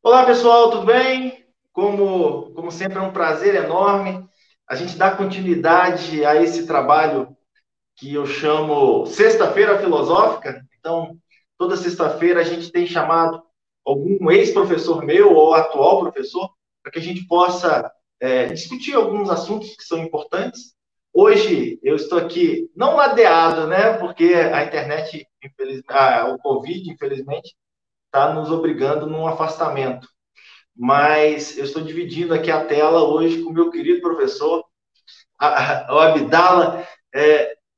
Olá, pessoal, tudo bem? Como sempre, é um prazer enorme a gente dar continuidade a esse trabalho que eu chamo Sexta-feira Filosófica. Então, toda sexta-feira a gente tem chamado algum ex-professor meu ou atual professor para que a gente possa discutir alguns assuntos que são importantes. Hoje eu estou aqui não ladeado, né? Porque a internet, o Covid, infelizmente, está nos obrigando num afastamento, mas eu estou dividindo aqui a tela hoje com o meu querido professor, o Abdala.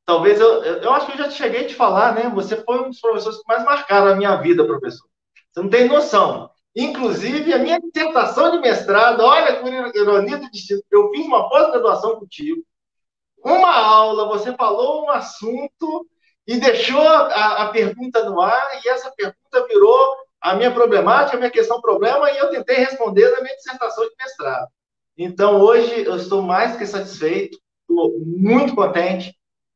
Talvez eu acho que eu já cheguei a te falar, né? Você foi um dos professores que mais marcaram a minha vida, professor. Você não tem noção. Inclusive, a minha dissertação de mestrado, olha que ironia do destino, eu fiz uma pós-graduação contigo, uma aula, você falou um assunto e deixou a pergunta no ar, e essa pergunta virou a minha problemática, a minha questão problema, e eu tentei responder na minha dissertação de mestrado. Então, hoje, eu estou mais que satisfeito, estou muito contente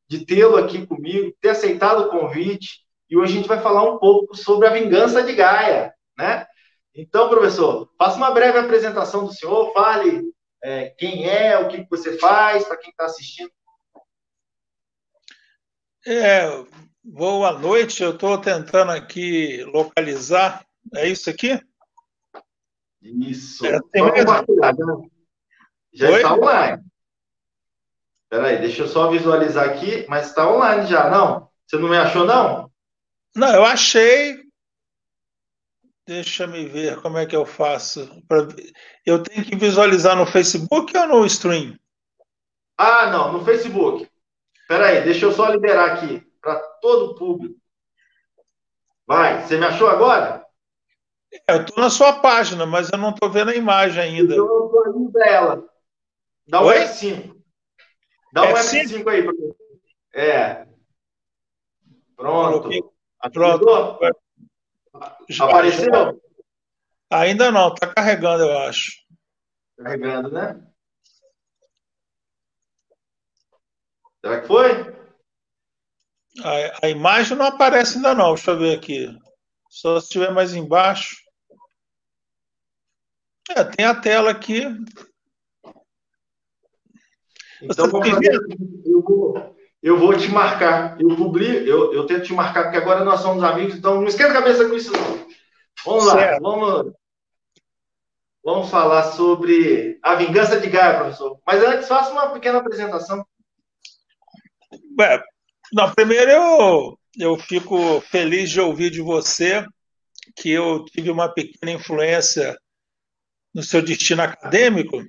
de tê-lo aqui comigo, ter aceitado o convite, e hoje a gente vai falar um pouco sobre a vingança de Gaia, né? Então, professor, faça uma breve apresentação do senhor, fale quem é, o que você faz, para quem está assistindo. É, Boa noite, eu estou tentando aqui localizar. É isso aqui? Isso. Tem Só mesmo? compartilhar. Já Oi? está online. Espera aí, deixa eu só visualizar aqui, mas está online já, não? Você não me achou, não? Não, eu achei. Deixa me ver como é que eu faço. Eu tenho que visualizar no Facebook ou no stream? Ah, não, no Facebook. Espera aí, deixa eu só liberar aqui para todo o público. Vai, você me achou agora? Eu estou na sua página, mas eu não estou vendo a imagem Então ainda. eu estou ali dela. Dá um Oi? F5. Dá um F5? F5 aí, professor. É, Coloquei. pronto. Pronto. Atualizou? Já. Apareceu? Ainda não, está carregando, eu acho. Carregando, né? Será que foi? A imagem não aparece ainda não, deixa eu ver aqui. Só se estiver mais embaixo. Tem a tela aqui. Você Então está vamos me fazer o vendo? seguinte, eu vou te marcar. Eu tento te marcar, porque agora nós somos amigos, então não esquenta a cabeça com isso, não. Vamos lá, Certo. vamos falar sobre a vingança de Gaia, professor. Mas antes, faça uma pequena apresentação. É, não, primeiro eu fico feliz de ouvir de você que eu tive uma pequena influência no seu destino acadêmico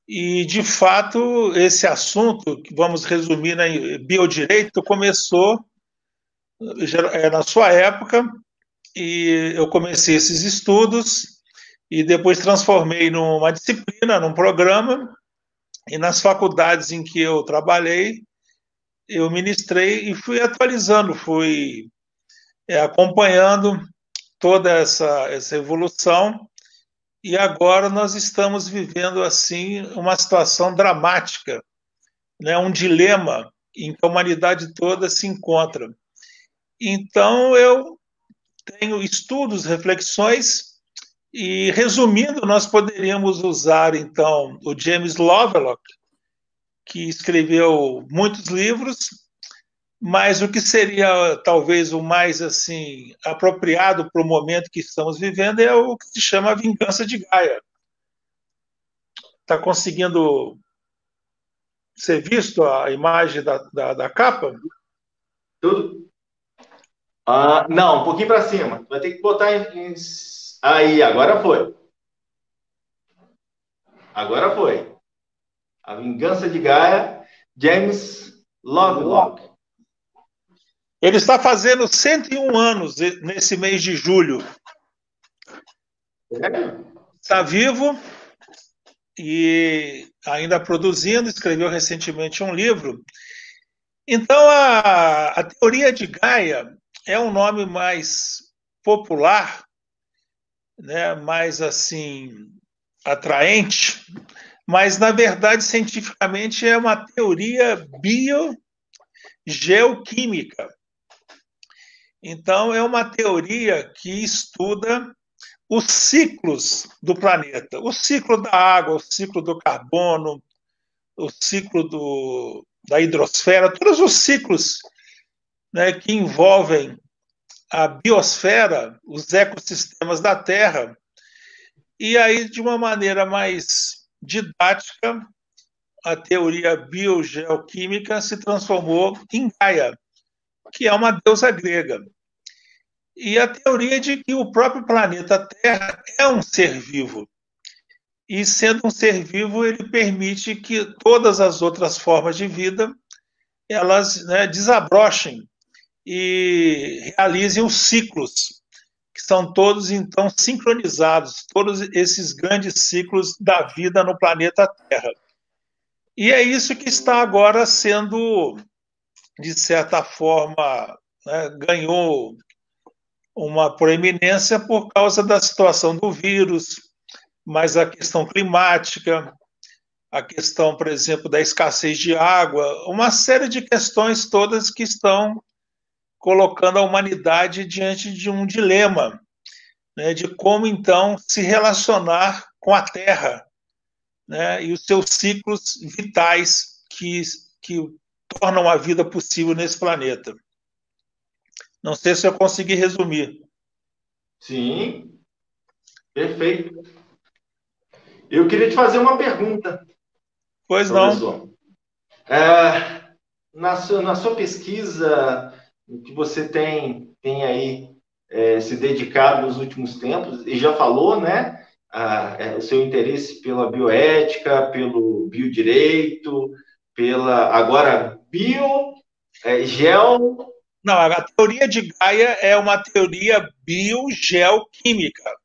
e, de fato, esse assunto, que vamos resumir em biodireito, começou na sua época e eu comecei esses estudos e depois transformei numa disciplina, num programa, e nas faculdades em que eu trabalhei, eu ministrei e fui atualizando, fui acompanhando toda essa evolução e agora nós estamos vivendo assim uma situação dramática, né, um dilema em que a humanidade toda se encontra. Então eu tenho estudos, reflexões e resumindo nós poderíamos usar então o James Lovelock, que escreveu muitos livros, mas o que seria talvez o mais assim apropriado para o momento que estamos vivendo é o que se chama a vingança de Gaia. Está conseguindo ser visto a imagem da capa? Tudo? Ah, não, um pouquinho para cima. Vai ter que botar Aí, agora foi. Agora foi. A vingança de Gaia, James Lovelock. Ele está fazendo 101 anos nesse mês de julho. Sério? Está vivo e ainda produzindo, escreveu recentemente um livro. Então, a teoria de Gaia é um nome mais popular, né, mais assim atraente, mas na verdade cientificamente é uma teoria biogeoquímica. Então, é uma teoria que estuda os ciclos do planeta, o ciclo da água, o ciclo do carbono, o ciclo da hidrosfera, todos os ciclos, né, que envolvem a biosfera, os ecossistemas da Terra, e aí, de uma maneira mais didática, a teoria biogeoquímica se transformou em Gaia, que é uma deusa grega. E a teoria de que o próprio planeta Terra é um ser vivo. E, sendo um ser vivo, ele permite que todas as outras formas de vida elas, né, desabrochem e realizem os ciclos, que são todos, então, sincronizados, todos esses grandes ciclos da vida no planeta Terra. E é isso que está agora sendo, de certa forma, né, ganhou uma proeminência por causa da situação do vírus, mas a questão climática, a questão, por exemplo, da escassez de água, uma série de questões todas que estão colocando a humanidade diante de um dilema, né, de como, então, se relacionar com a Terra, né, e os seus ciclos vitais que tornam a vida possível nesse planeta. Não sei se eu consegui resumir. Sim, perfeito. Eu queria te fazer uma pergunta, Pois não. professor. Na sua pesquisa, que você tem aí se dedicado nos últimos tempos, e já falou, né? O seu interesse pela bioética, pelo biodireito, pela agora gel. Não, a teoria de Gaia é uma teoria biogeoquímica,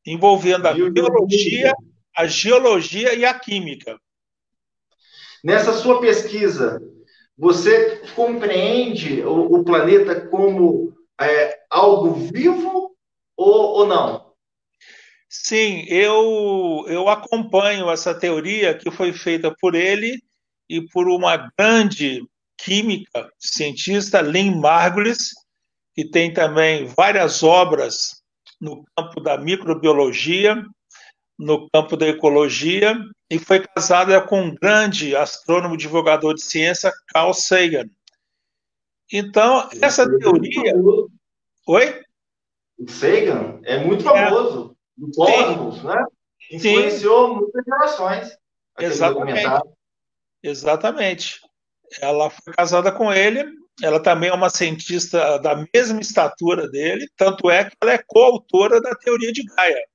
envolvendo Biogeoquímica. a geologia e a química. Nessa sua pesquisa, você compreende o planeta como algo vivo ou não? Sim, eu acompanho essa teoria que foi feita por ele e por uma grande química, cientista, Lynn Margulis, que tem também várias obras no campo da microbiologia, no campo da ecologia, e foi casada com um grande astrônomo divulgador de ciência, Carl Sagan. Então, essa É muito teoria... famoso. Oi? O Sagan é muito É, famoso, do sim, Cosmos, né? sim, Influenciou muitas gerações, aquele exatamente, documentário. exatamente. Ela foi casada com ele, ela também é uma cientista da mesma estatura dele, tanto é que ela é coautora da teoria de Gaia.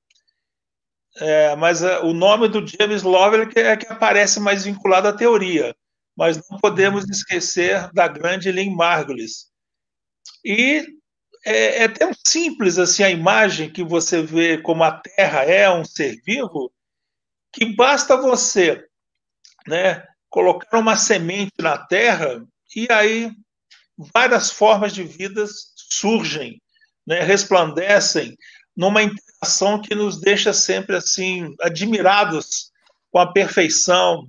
Mas o nome do James Lovelock é que aparece mais vinculado à teoria. Mas não podemos esquecer da grande Lynn Margulis. E é tão simples assim a imagem que você vê como a Terra é um ser vivo, que basta você, né, colocar uma semente na Terra e aí várias formas de vida surgem, né, resplandecem numa interação que nos deixa sempre assim admirados com a perfeição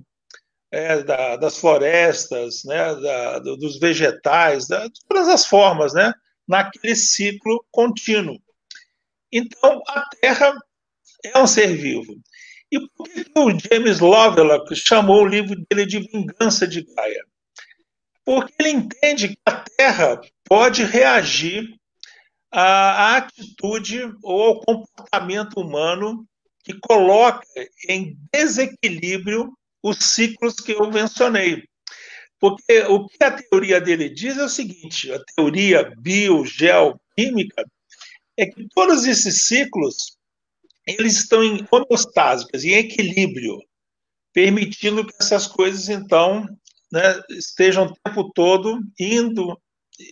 das florestas, né, dos vegetais, de todas as formas, né, naquele ciclo contínuo. Então, a Terra é um ser vivo. E por que o James Lovelock chamou o livro dele de Vingança de Gaia? Porque ele entende que a Terra pode reagir à atitude ou ao comportamento humano que coloca em desequilíbrio os ciclos que eu mencionei. Porque o que a teoria dele diz é o seguinte: a teoria biogeoquímica é que todos esses ciclos eles estão em homeostásicas, em equilíbrio, permitindo que essas coisas, então, né, estejam o tempo todo indo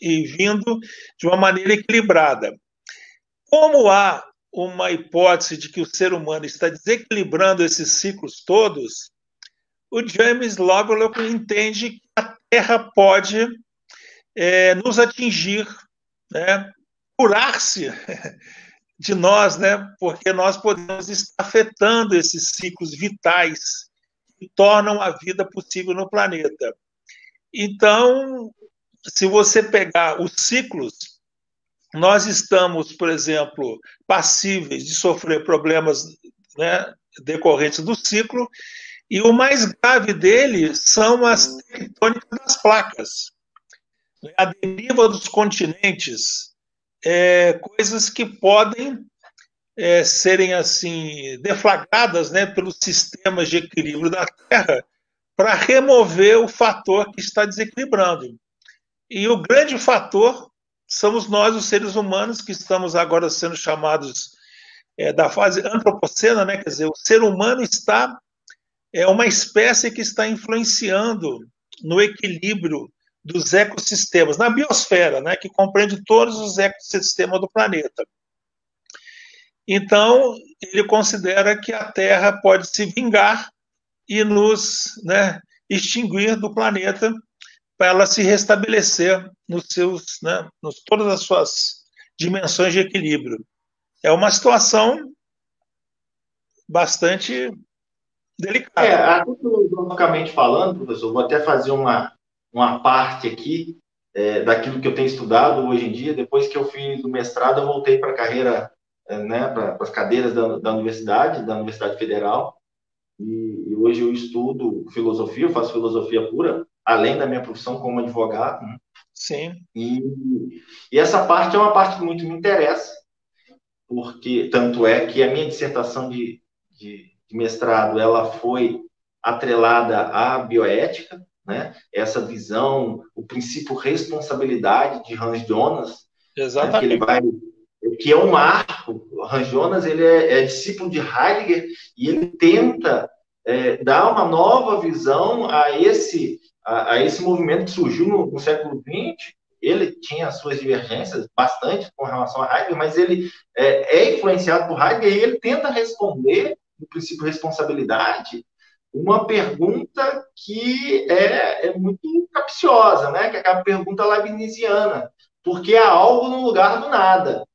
e vindo de uma maneira equilibrada. Como há uma hipótese de que o ser humano está desequilibrando esses ciclos todos, o James Lovelock entende que a Terra pode nos atingir, né, curar-se de nós, né, porque nós podemos estar afetando esses ciclos vitais que tornam a vida possível no planeta. Então, se você pegar os ciclos nós estamos, por exemplo, passíveis de sofrer problemas, né, decorrentes do ciclo, e o mais grave dele são as tectônicas das placas, né, a deriva dos continentes, coisas que podem serem assim deflagradas, né, pelos sistemas de equilíbrio da Terra para remover o fator que está desequilibrando. E o grande fator somos nós, os seres humanos, que estamos agora sendo chamados da fase antropocena, né? Quer dizer, o ser humano é uma espécie que está influenciando no equilíbrio dos ecossistemas, na biosfera, né? Que compreende todos os ecossistemas do planeta. Então, ele considera que a Terra pode se vingar e nos, né, extinguir do planeta para ela se restabelecer nos seus, né, todas as suas dimensões de equilíbrio. É uma situação bastante delicada. Até filosoficamente falando, professor, vou até fazer uma parte aqui daquilo que eu tenho estudado hoje em dia. Depois que eu fiz o mestrado, eu voltei para a carreira, né, para as cadeiras da Universidade Federal, e hoje eu estudo filosofia, eu faço filosofia pura, além da minha profissão como advogado, né? Sim. E essa parte é uma parte que muito me interessa, porque tanto é que a minha dissertação de mestrado ela foi atrelada à bioética, né? Essa visão, o princípio responsabilidade de Hans Jonas, né? Que ele vai, que é um marco. Hans Jonas ele é discípulo de Heidegger e ele tenta dar uma nova visão a esse movimento que surgiu no século XX. Ele tinha suas divergências bastante com relação a Heidegger, mas ele é influenciado por Heidegger e ele tenta responder no princípio de responsabilidade uma pergunta que é muito capciosa, né? Que é a pergunta leibniziana, porque há algo no lugar do nada.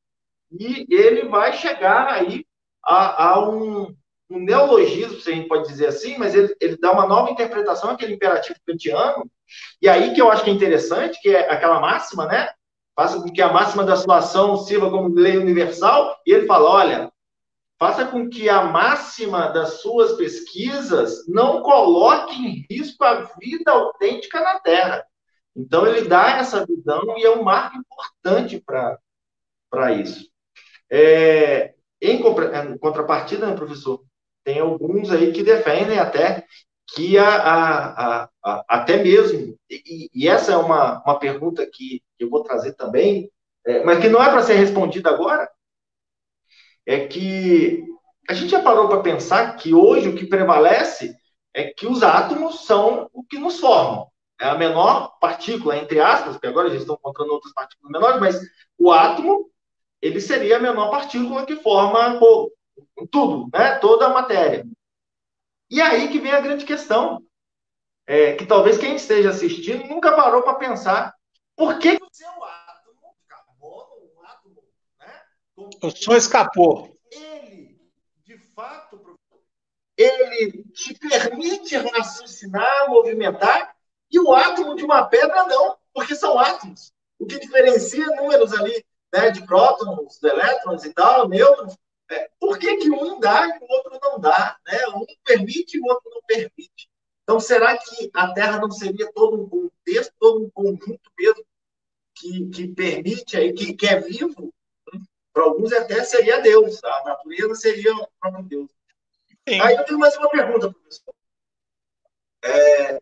E ele vai chegar aí a um neologismo, se a gente pode dizer assim, mas ele dá uma nova interpretação àquele imperativo kantiano, e aí que eu acho que é interessante, que é aquela máxima, né? Faça com que a máxima da sua ação sirva como lei universal, e ele fala, olha, faça com que a máxima das suas pesquisas não coloque em risco a vida autêntica na Terra. Então, ele dá essa visão e é um marco importante para isso. Em contrapartida, né, professor, tem alguns aí que defendem até que até mesmo, e essa é uma pergunta que eu vou trazer também, mas que não é para ser respondida agora, é que a gente já parou para pensar que hoje o que prevalece é que os átomos são o que nos formam. É a menor partícula, entre aspas, porque agora a gente está encontrando outras partículas menores, mas o átomo, ele seria a menor partícula que forma tudo, né? Toda a matéria. E aí que vem a grande questão, que talvez quem esteja assistindo nunca parou para pensar por que o seu átomo, carbono, um átomo, né? O som escapou. Ele, de fato, ele te permite raciocinar, movimentar, e o átomo de uma pedra não, porque são átomos. O que diferencia números ali, né, de prótons, de elétrons e tal, nêutrons, por que um dá e o outro não dá? Né? Um permite e o outro não permite. Então, será que a Terra não seria todo um contexto, todo um conjunto mesmo que permite, aí, que é vivo? Para alguns até seria Deus, a natureza seria o próprio Deus. Sim. Aí eu tenho mais uma pergunta, professor.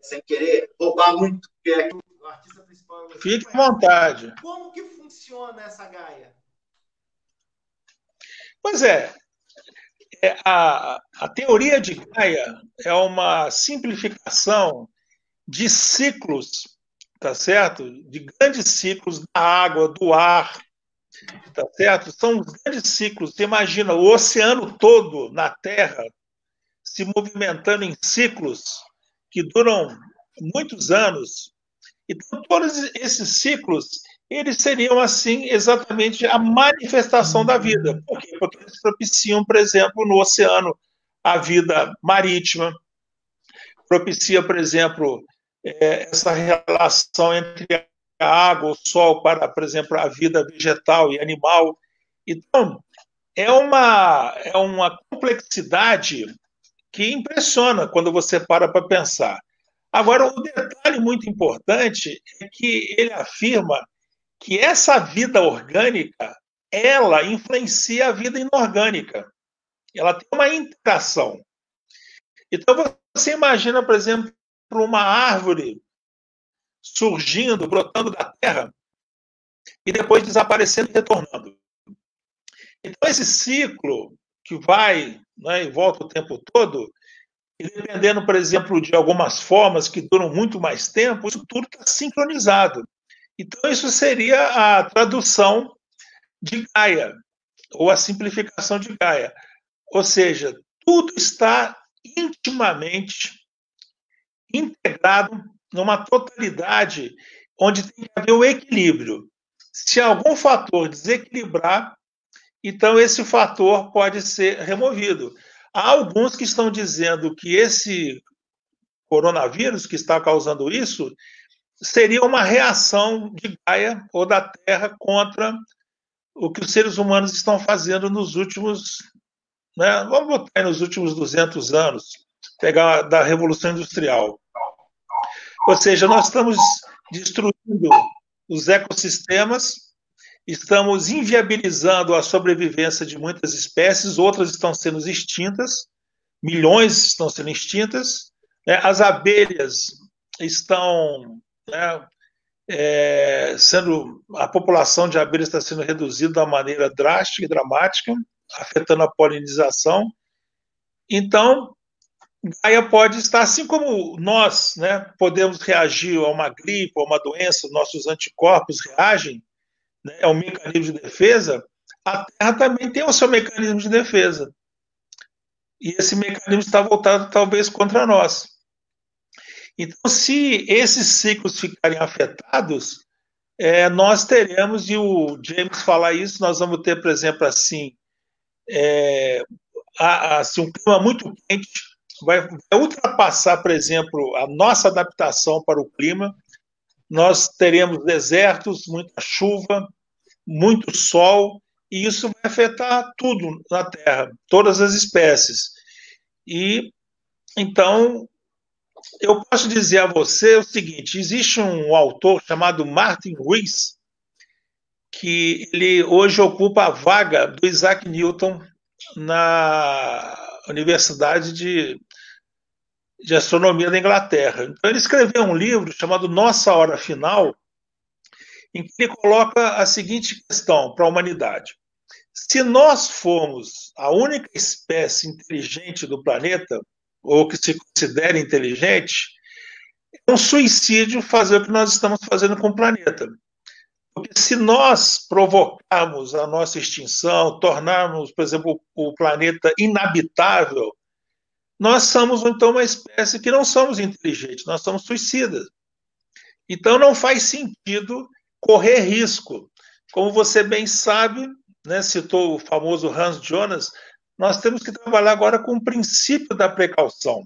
Sem querer roubar muito, porque é o artista principal. Fique à vontade. Como que funciona essa Gaia? Pois a teoria de Gaia é uma simplificação de ciclos, tá certo? De grandes ciclos da água, do ar, tá certo? São grandes ciclos. Você imagina o oceano todo na Terra se movimentando em ciclos que duram muitos anos. Então, todos esses ciclos, eles seriam, assim, exatamente a manifestação da vida. Por quê? Porque eles propiciam, por exemplo, no oceano, a vida marítima, propicia, por exemplo, essa relação entre a água, o sol para, por exemplo, a vida vegetal e animal. Então, é uma complexidade que impressiona quando você para pensar. Agora, o detalhe muito importante é que ele afirma que essa vida orgânica, ela influencia a vida inorgânica. Ela tem uma interação. Então, você imagina, por exemplo, uma árvore surgindo, brotando da terra e depois desaparecendo e retornando. Então, esse ciclo que vai, né, e volta o tempo todo, e dependendo, por exemplo, de algumas formas que duram muito mais tempo, isso tudo está sincronizado. Então, isso seria a tradução de Gaia, ou a simplificação de Gaia. Ou seja, tudo está intimamente integrado numa totalidade onde tem que haver o equilíbrio. Se algum fator desequilibrar, então esse fator pode ser removido. Há alguns que estão dizendo que esse coronavírus que está causando isso seria uma reação de Gaia ou da Terra contra o que os seres humanos estão fazendo nos últimos, né, vamos botar aí nos últimos 200 anos, pegar da Revolução Industrial. Ou seja, nós estamos destruindo os ecossistemas, estamos inviabilizando a sobrevivência de muitas espécies, outras estão sendo extintas, milhões estão sendo extintas, né? As abelhas estão, né, a população de abelhas está sendo reduzida de uma maneira drástica e dramática, afetando a polinização. Então, Gaia pode estar, assim como nós, né, podemos reagir a uma gripe, a uma doença, nossos anticorpos reagem, né, é um mecanismo de defesa, a Terra também tem o seu mecanismo de defesa. E esse mecanismo está voltado, talvez, contra nós. Então, se esses ciclos ficarem afetados, nós teremos, e o James fala isso, nós vamos ter, por exemplo, assim, um clima muito quente, vai ultrapassar, por exemplo, a nossa adaptação para o clima. Nós teremos desertos, muita chuva, muito sol, e isso vai afetar tudo na Terra, todas as espécies. E, então, eu posso dizer a você o seguinte, existe um autor chamado Martin Rees, que ele hoje ocupa a vaga do Isaac Newton na Universidade de Astronomia da Inglaterra. Então, ele escreveu um livro chamado Nossa Hora Final, em que ele coloca a seguinte questão para a humanidade. Se nós formos a única espécie inteligente do planeta, ou que se considere inteligente, é um suicídio fazer o que nós estamos fazendo com o planeta. Porque se nós provocarmos a nossa extinção, tornarmos, por exemplo, o planeta inabitável, nós somos, então, uma espécie que não somos inteligentes, nós somos suicidas. Então, não faz sentido correr risco. Como você bem sabe, né, citou o famoso Hans Jonas, nós temos que trabalhar agora com o princípio da precaução.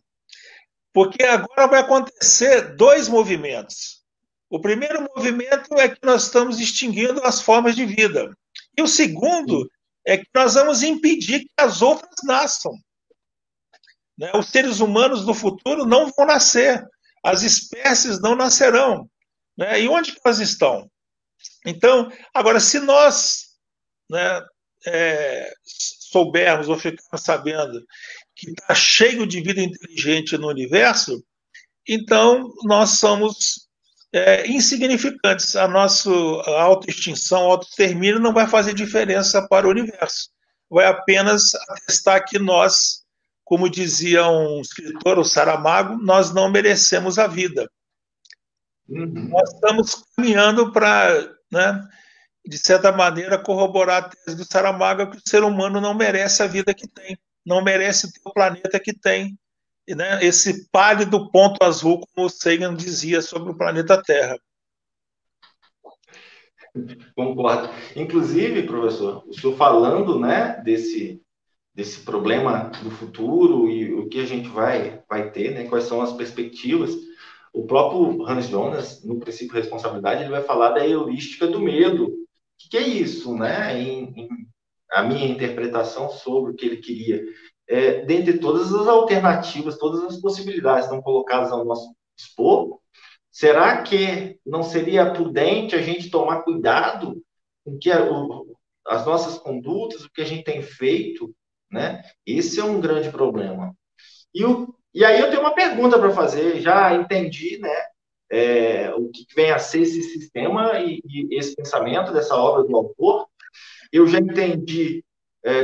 Porque agora vai acontecer dois movimentos. O primeiro movimento é que nós estamos extinguindo as formas de vida. E o segundo é que nós vamos impedir que as outras nasçam. Né? Os seres humanos do futuro não vão nascer. As espécies não nascerão. Né? E onde que elas estão? Então, agora, se nós, né, soubermos ou ficarmos sabendo que está cheio de vida inteligente no universo, então nós somos insignificantes. A nossa autoextinção, autoextermínio não vai fazer diferença para o universo. Vai apenas atestar que nós, como dizia um escritor, o Saramago, nós não merecemos a vida. Uhum. Nós estamos caminhando para, né, de certa maneira, corroborar a tese do Saramago que o ser humano não merece a vida que tem, não merece ter o planeta que tem, né, esse pálido ponto azul, como o Sagan dizia sobre o planeta Terra. Concordo. Inclusive, professor, o senhor falando, né, desse problema do futuro e o que a gente vai ter, né, quais são as perspectivas. O próprio Hans Jonas, no princípio de responsabilidade, ele vai falar da heurística do medo. O que é isso, né? A minha interpretação sobre o que ele queria. Dentre todas as alternativas, todas as possibilidades que estão colocadas ao nosso dispor, será que não seria prudente a gente tomar cuidado com que as nossas condutas, o que a gente tem feito, né? Esse é um grande problema. E aí eu tenho uma pergunta para fazer. Já entendi, né? O que vem a ser esse sistema e esse pensamento dessa obra do autor. Eu já entendi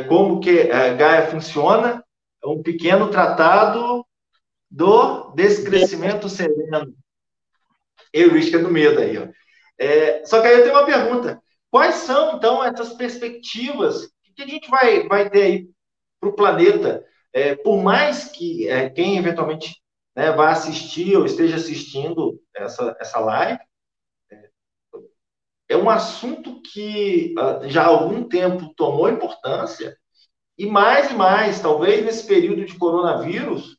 como que Gaia funciona, um pequeno tratado do descrescimento sereno, heurística do medo aí, ó. Só que aí eu tenho uma pergunta. Quais são, então, essas perspectivas que a gente vai ter aí para o planeta? Por mais que quem eventualmente, né, vá assistir ou esteja assistindo essa live, é um assunto que já há algum tempo tomou importância e mais, talvez nesse período de coronavírus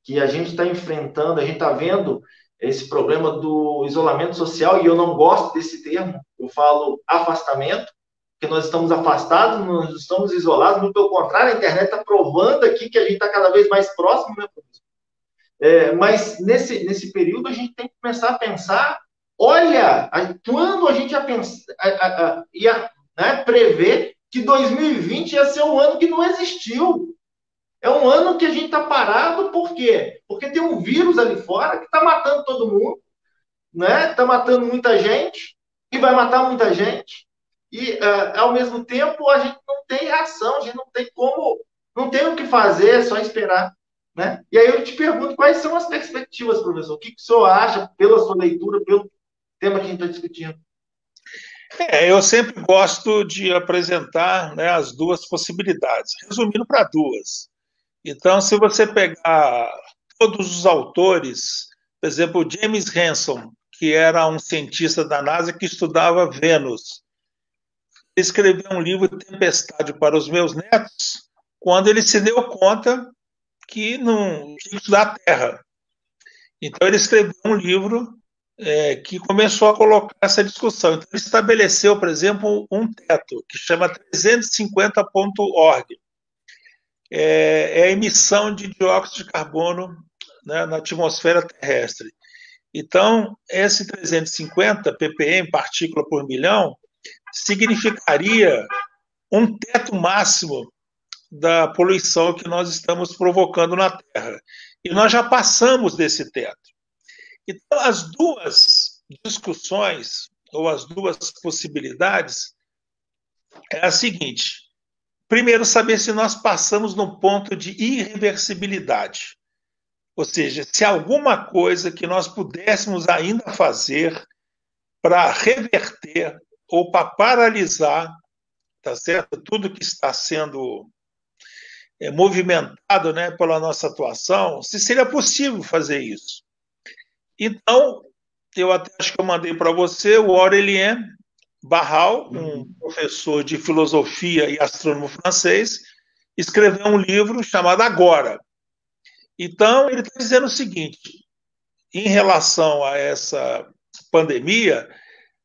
que a gente está enfrentando, a gente está vendo esse problema do isolamento social, e eu não gosto desse termo, eu falo afastamento, porque nós estamos afastados, nós estamos isolados, muito pelo contrário, a internet está provando aqui que a gente está cada vez mais próximo, né, professor? Mas nesse período a gente tem que começar a pensar, olha, quando a gente ia né, prever que 2020 ia ser um ano que não existiu. É um ano que a gente está parado, por quê? Porque tem um vírus ali fora que está matando todo mundo, né? Está matando muita gente e vai matar muita gente. E, ao mesmo tempo, a gente não tem reação, a gente não tem como, não tem o que fazer, é só esperar. Né? E aí eu te pergunto, quais são as perspectivas, professor? O que o senhor acha, pela sua leitura, pelo tema que a gente está discutindo? Eu sempre gosto de apresentar, né, as duas possibilidades, resumindo para duas. Então, se você pegar todos os autores, por exemplo, James Hansen, que era um cientista da NASA que estudava Vênus, escreveu um livro, Tempestade para os Meus Netos, quando ele se deu conta que não tinha que estudar a Terra. Então, ele escreveu um livro que começou a colocar essa discussão. Então, ele estabeleceu, por exemplo, um teto, que chama 350.org. É a emissão de dióxido de carbono, né, na atmosfera terrestre. Então, esse 350 ppm, partícula por milhão, significaria um teto máximo da poluição que nós estamos provocando na Terra. E nós já passamos desse teto. Então, as duas discussões, ou as duas possibilidades, é a seguinte: primeiro, saber se nós passamos no ponto de irreversibilidade. Ou seja, se alguma coisa que nós pudéssemos ainda fazer para reverter ou para paralisar, tá certo? Tudo que está sendo movimentado, né, pela nossa atuação, se seria possível fazer isso. Então, eu até acho que eu mandei para você o Aurélien Barral, um professor de filosofia e astrônomo francês, escreveu um livro chamado Agora. Então, ele está dizendo o seguinte: em relação a essa pandemia,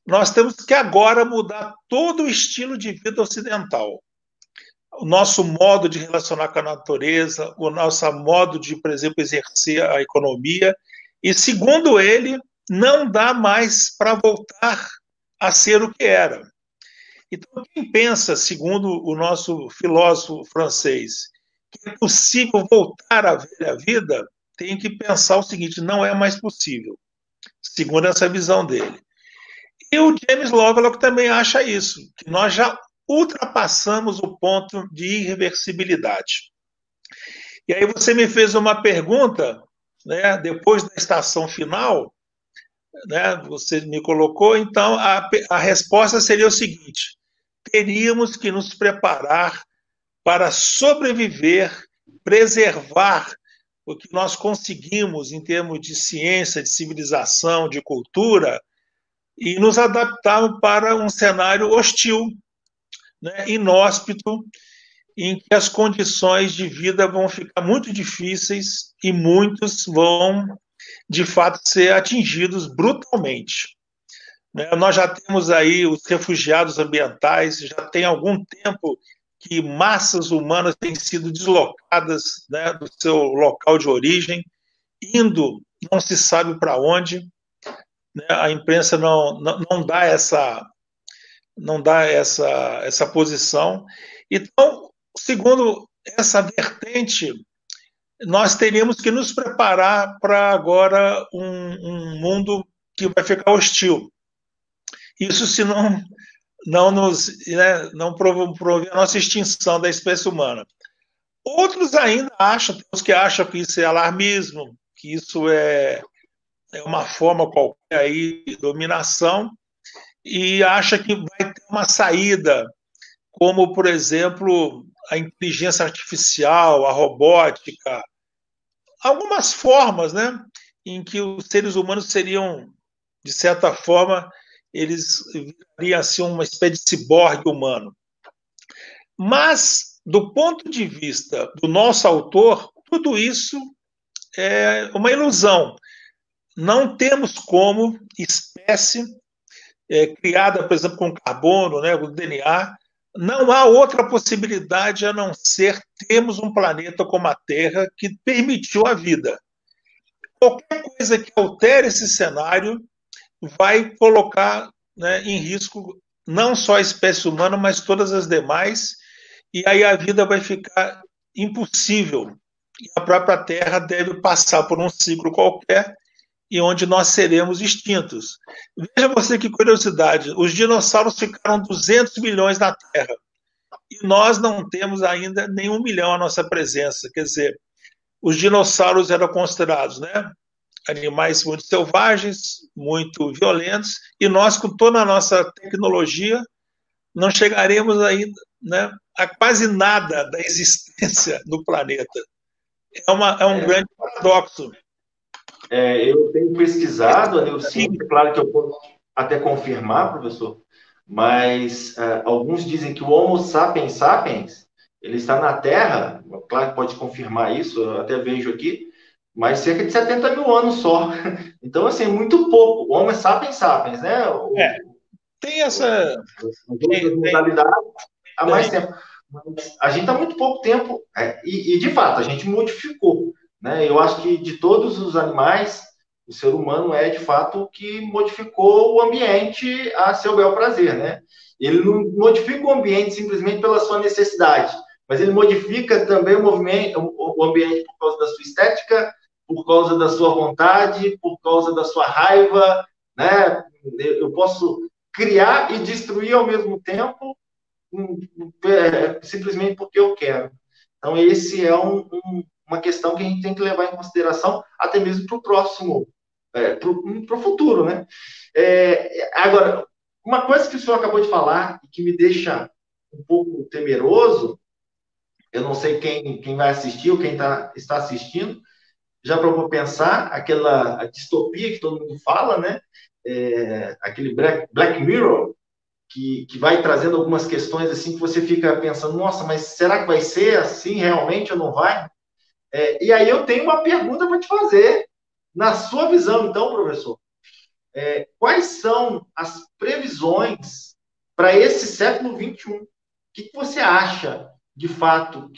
nós temos que agora mudar todo o estilo de vida ocidental. O nosso modo de relacionar com a natureza, o nosso modo de, por exemplo, exercer a economia. E, segundo ele, não dá mais para voltar a ser o que era. Então, quem pensa, segundo o nosso filósofo francês, que é possível voltar à velha vida, tem que pensar o seguinte: não é mais possível, segundo essa visão dele. E o James Lovelock também acha isso, que nós já ultrapassamos o ponto de irreversibilidade. E aí você me fez uma pergunta, né, depois da estação final, né, você me colocou, então a resposta seria o seguinte: teríamos que nos preparar para sobreviver, preservar o que nós conseguimos em termos de ciência, de civilização, de cultura, e nos adaptar para um cenário hostil, né, inóspito, em que as condições de vida vão ficar muito difíceis e muitos vão de fato, ser atingidos brutalmente. Né? Nós já temos aí os refugiados ambientais, já tem algum tempo que massas humanas têm sido deslocadas, né, do seu local de origem, indo não se sabe para onde, né? A imprensa não dá essa posição. Então, segundo essa vertente, nós teríamos que nos preparar para agora um mundo que vai ficar hostil. Isso se não promover a nossa extinção da espécie humana. Outros ainda acham, tem os que acham que isso é alarmismo, que isso é uma forma qualquer aí de dominação, e acha que vai ter uma saída, como, por exemplo, a inteligência artificial, a robótica, algumas formas, né, em que os seres humanos seriam, de certa forma, eles virariam assim uma espécie de ciborgue humano. Mas, do ponto de vista do nosso autor, tudo isso é uma ilusão. Não temos como espécie criada, por exemplo, com carbono, né, com DNA, não há outra possibilidade a não ser termos um planeta como a Terra que permitiu a vida. Qualquer coisa que altere esse cenário vai colocar, né, em risco não só a espécie humana, mas todas as demais, e aí a vida vai ficar impossível. E a própria Terra deve passar por um ciclo qualquer e onde nós seremos extintos. Veja você que curiosidade, os dinossauros ficaram 200 milhões na Terra e nós não temos ainda nem 1 milhão à nossa presença. Quer dizer, os dinossauros eram considerados, né, animais muito selvagens, muito violentos, e nós, com toda a nossa tecnologia, não chegaremos ainda, né, a quase nada da existência do planeta. É um grande paradoxo. Eu tenho pesquisado a neurociência, claro que eu posso até confirmar, professor, mas alguns dizem que o Homo sapiens sapiens, ele está na Terra, claro que pode confirmar isso, eu até vejo aqui, mas cerca de 70 mil anos só. Então, assim, muito pouco. O Homo sapiens sapiens, né? Tem essa... modalidade há mais tempo. Mas a gente está muito pouco tempo, e de fato, a gente modificou. Né? Eu acho que de todos os animais, o ser humano é de fato o que modificou o ambiente a seu bel prazer. Né? Ele não modifica o ambiente simplesmente pela sua necessidade, mas ele modifica também o ambiente por causa da sua estética, por causa da sua vontade, por causa da sua raiva. Né? Eu posso criar e destruir ao mesmo tempo, simplesmente porque eu quero. Então, esse é uma questão que a gente tem que levar em consideração, até mesmo para o próximo, para o futuro, né? Agora, uma coisa que o senhor acabou de falar, e que me deixa um pouco temeroso, eu não sei quem vai assistir ou quem está assistindo, já para pensar, aquela distopia que todo mundo fala, né? Aquele Black Mirror, que vai trazendo algumas questões assim que você fica pensando, nossa, mas será que vai ser assim realmente ou não vai? E aí eu tenho uma pergunta para te fazer. Na sua visão, então, professor, quais são as previsões para esse século XXI? O que você acha, de fato,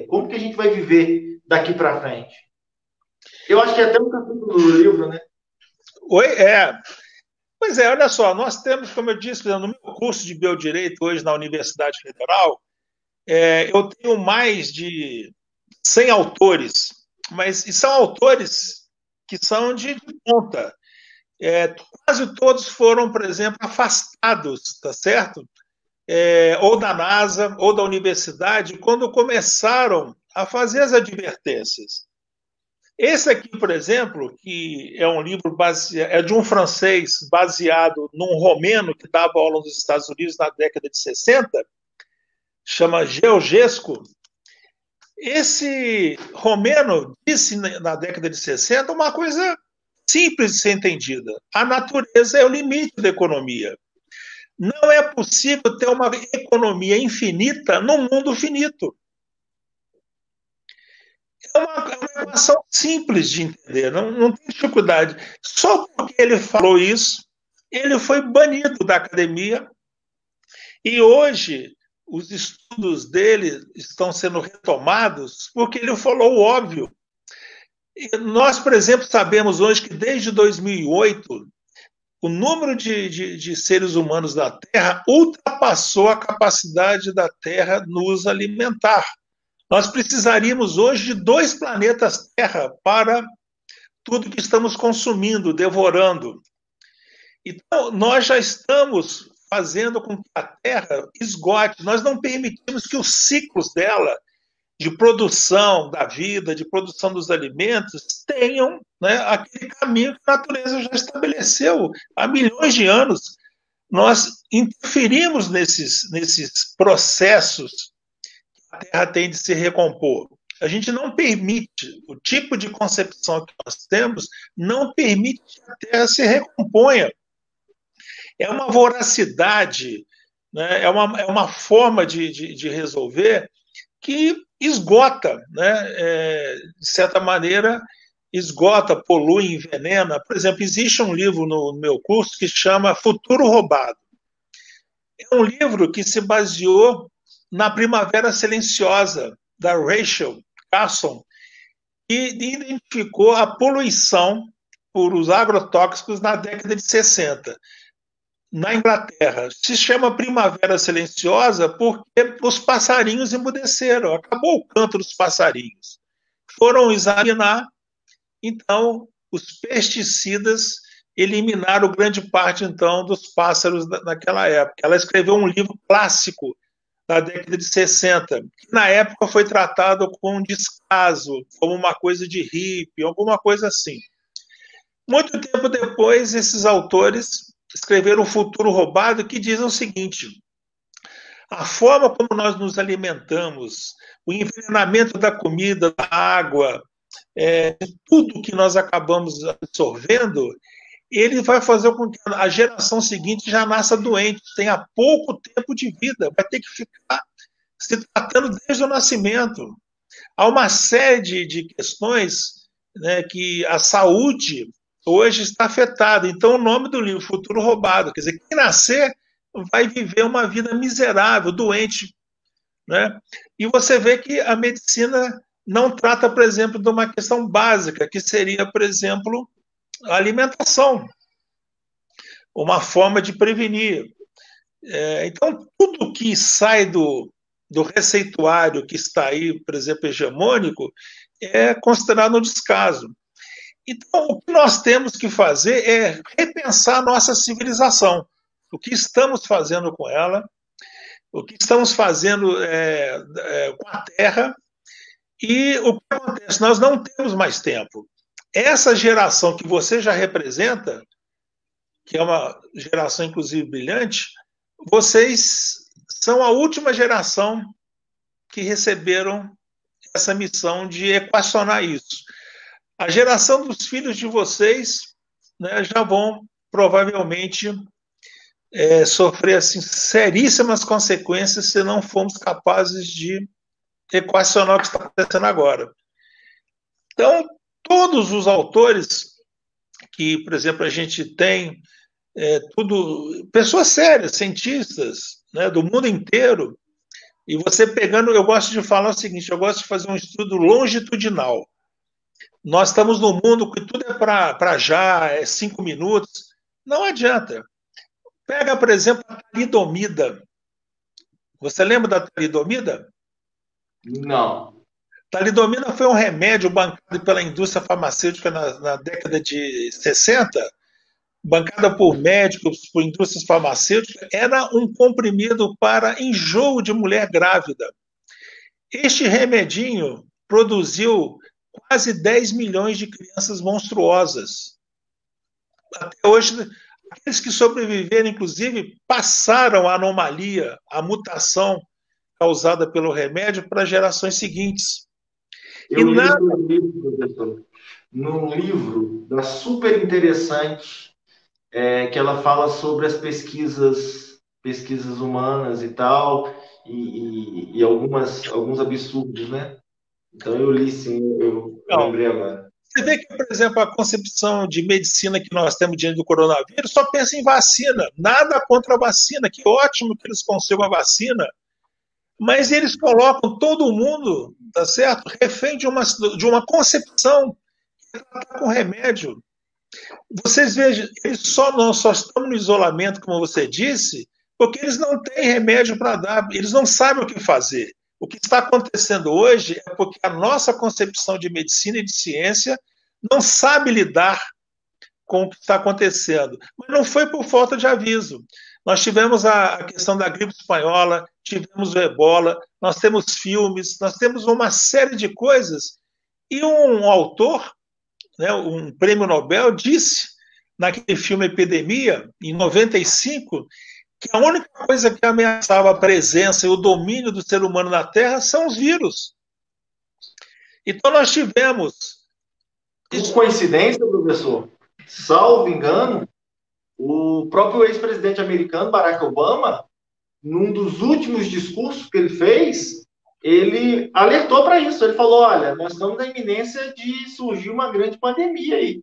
como que a gente vai viver daqui para frente? Eu acho que é até um capítulo do livro, né? Oi, Pois é, olha só, nós temos, como eu disse, no meu curso de Biodireito hoje na Universidade Federal, eu tenho mais de 100 autores, e são autores que são de ponta. Quase todos foram, por exemplo, afastados, tá certo? Ou da NASA, ou da universidade, quando começaram a fazer as advertências. Esse aqui, por exemplo, que é um livro de um francês baseado num romeno que dava aula nos Estados Unidos na década de 60, chama Georgescu. Esse romeno disse na década de 60 uma coisa simples de ser entendida. A natureza é o limite da economia. Não é possível ter uma economia infinita num mundo finito. É uma equação simples de entender, não tem dificuldade. Só porque ele falou isso, ele foi banido da academia e hoje os estudos dele estão sendo retomados porque ele falou o óbvio. E nós, por exemplo, sabemos hoje que desde 2008 o número de seres humanos na Terra ultrapassou a capacidade da Terra nos alimentar. Nós precisaríamos hoje de 2 planetas Terra para tudo que estamos consumindo, devorando. Então, nós já estamos fazendo com que a Terra esgote. Nós não permitimos que os ciclos dela, de produção da vida, de produção dos alimentos, tenham, né, aquele caminho que a natureza já estabeleceu há milhões de anos. Nós interferimos nesses processos que a Terra tem de se recompor. A gente não permite, o tipo de concepção que nós temos não permite que a Terra se recomponha. É uma voracidade, né? É uma forma de resolver que esgota, né? De certa maneira, esgota, polui, envenena. Por exemplo, existe um livro no meu curso que chama Futuro Roubado. É um livro que se baseou na Primavera Silenciosa, da Rachel Carson, que identificou a poluição por os agrotóxicos na década de 60 na Inglaterra. Se chama Primavera Silenciosa porque os passarinhos emudeceram, acabou o canto dos passarinhos. Foram examinar, então, os pesticidas eliminaram grande parte, então, dos pássaros naquela época. Ela escreveu um livro clássico da década de 60, que na época foi tratado com descaso, como uma coisa de hippie, alguma coisa assim. Muito tempo depois, esses autores escreveram O Futuro Roubado, que diz o seguinte: a forma como nós nos alimentamos, o envenenamento da comida, da água, tudo que nós acabamos absorvendo, ele vai fazer com que a geração seguinte já nasça doente, tenha pouco tempo de vida, vai ter que ficar se tratando desde o nascimento. Há uma série de questões, né, que a saúde hoje está afetada. Então, o nome do livro, Futuro Roubado, quer dizer, quem nascer vai viver uma vida miserável, doente, né? E você vê que a medicina não trata, por exemplo, de uma questão básica, que seria, por exemplo, a alimentação, uma forma de prevenir. Então, tudo que sai do receituário que está aí, por exemplo, hegemônico, é considerado um descaso. Então, o que nós temos que fazer é repensar a nossa civilização. O que estamos fazendo com ela, o que estamos fazendo com a Terra, e o que acontece? Nós não temos mais tempo. Essa geração que você já representa, que é uma geração, inclusive, brilhante, vocês são a última geração que receberam essa missão de equacionar isso. A geração dos filhos de vocês, né, já vão provavelmente sofrer assim, seríssimas consequências se não formos capazes de equacionar o que está acontecendo agora. Então, todos os autores que, por exemplo, a gente tem, pessoas sérias, cientistas, né, do mundo inteiro, e você pegando, eu gosto de falar o seguinte, eu gosto de fazer um estudo longitudinal. Nós estamos num mundo que tudo é para já, 5 minutos. Não adianta. Pega, por exemplo, a talidomida. Você lembra da talidomida? Não. Talidomida foi um remédio bancado pela indústria farmacêutica na década de 60, bancada por médicos, por indústrias farmacêuticas. Era um comprimido para enjoo de mulher grávida. Este remedinho produziu quase 10 milhões de crianças monstruosas. Até hoje, aqueles que sobreviveram, inclusive, passaram a anomalia, a mutação causada pelo remédio para gerações seguintes. Eu li um livro, professor, num livro da super interessante, que ela fala sobre as pesquisas humanas e tal, e alguns absurdos, né? Então eu li sim, eu Não. lembrei agora. Você vê que, por exemplo, a concepção de medicina que nós temos diante do coronavírus só pensa em vacina, nada contra a vacina, que ótimo que eles consigam a vacina, mas eles colocam todo mundo, tá certo, refém de uma concepção que está com remédio. Vocês vejam, nós só estamos no isolamento, como você disse, porque eles não têm remédio para dar, eles não sabem o que fazer. O que está acontecendo hoje é porque a nossa concepção de medicina e de ciência não sabe lidar com o que está acontecendo. Mas não foi por falta de aviso. Nós tivemos a questão da gripe espanhola, tivemos o ebola, nós temos filmes, nós temos uma série de coisas. E um autor, né, um prêmio Nobel, disse naquele filme Epidemia, em 95, que a única coisa que ameaçava a presença e o domínio do ser humano na Terra são os vírus. Então nós tivemos... Por coincidência, professor, salvo engano, o próprio ex-presidente americano, Barack Obama, num dos últimos discursos que ele fez, ele alertou para isso. Ele falou: olha, nós estamos na iminência de surgir uma grande pandemia aí.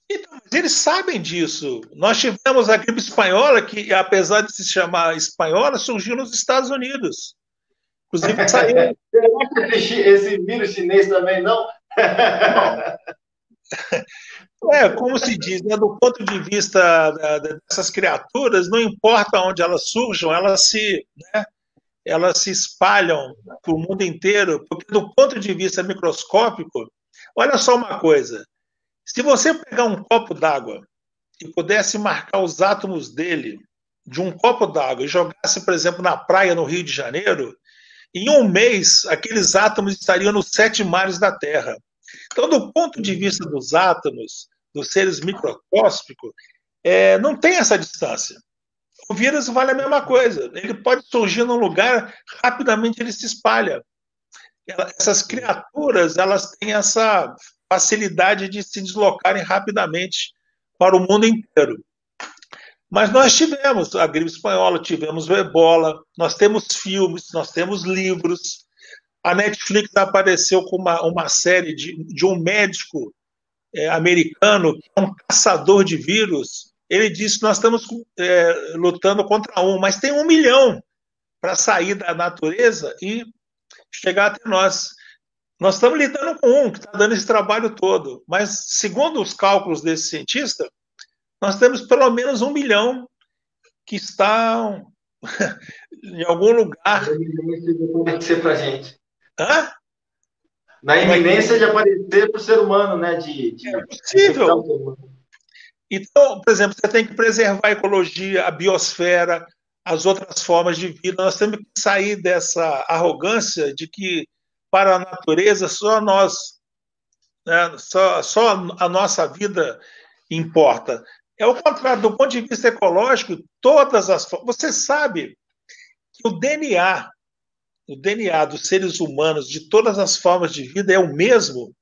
Então, mas eles sabem disso. Nós tivemos a gripe espanhola, que, apesar de se chamar espanhola, surgiu nos Estados Unidos. Inclusive, saiu. Será que esse vírus chinês também não? É, como se diz, né, do ponto de vista dessas criaturas, não importa onde elas surjam, elas se espalham para o mundo inteiro, porque do ponto de vista microscópico, olha só uma coisa, se você pegar um copo d'água e pudesse marcar os átomos dele, de um copo d'água, e jogasse, por exemplo, na praia no Rio de Janeiro, em um mês, aqueles átomos estariam nos 7 mares da Terra. Então, do ponto de vista dos átomos, dos seres microscópicos, não tem essa distância. O vírus vale a mesma coisa. Ele pode surgir num lugar, rapidamente ele se espalha. Essas criaturas, elas têm essa facilidade de se deslocarem rapidamente para o mundo inteiro. Mas nós tivemos a gripe espanhola, tivemos o ebola, nós temos filmes, nós temos livros. A Netflix apareceu com uma série de um médico americano, que é um caçador de vírus. Ele disse que nós estamos lutando contra mas tem 1 milhão para sair da natureza e chegar até nós. Nós estamos lidando com que está dando esse trabalho todo, mas segundo os cálculos desse cientista, nós temos pelo menos 1 milhão que estão em algum lugar. Na iminência de aparecer para a gente. Hã? Na iminência de aparecer para o ser humano, né? É possível. Então, por exemplo, você tem que preservar a ecologia, a biosfera, as outras formas de vida. Nós temos que sair dessa arrogância de que para a natureza só nós, né, só a nossa vida importa. É o contrário, do ponto de vista ecológico, todas as formas. Você sabe que o DNA dos seres humanos, de todas as formas de vida, é o mesmo.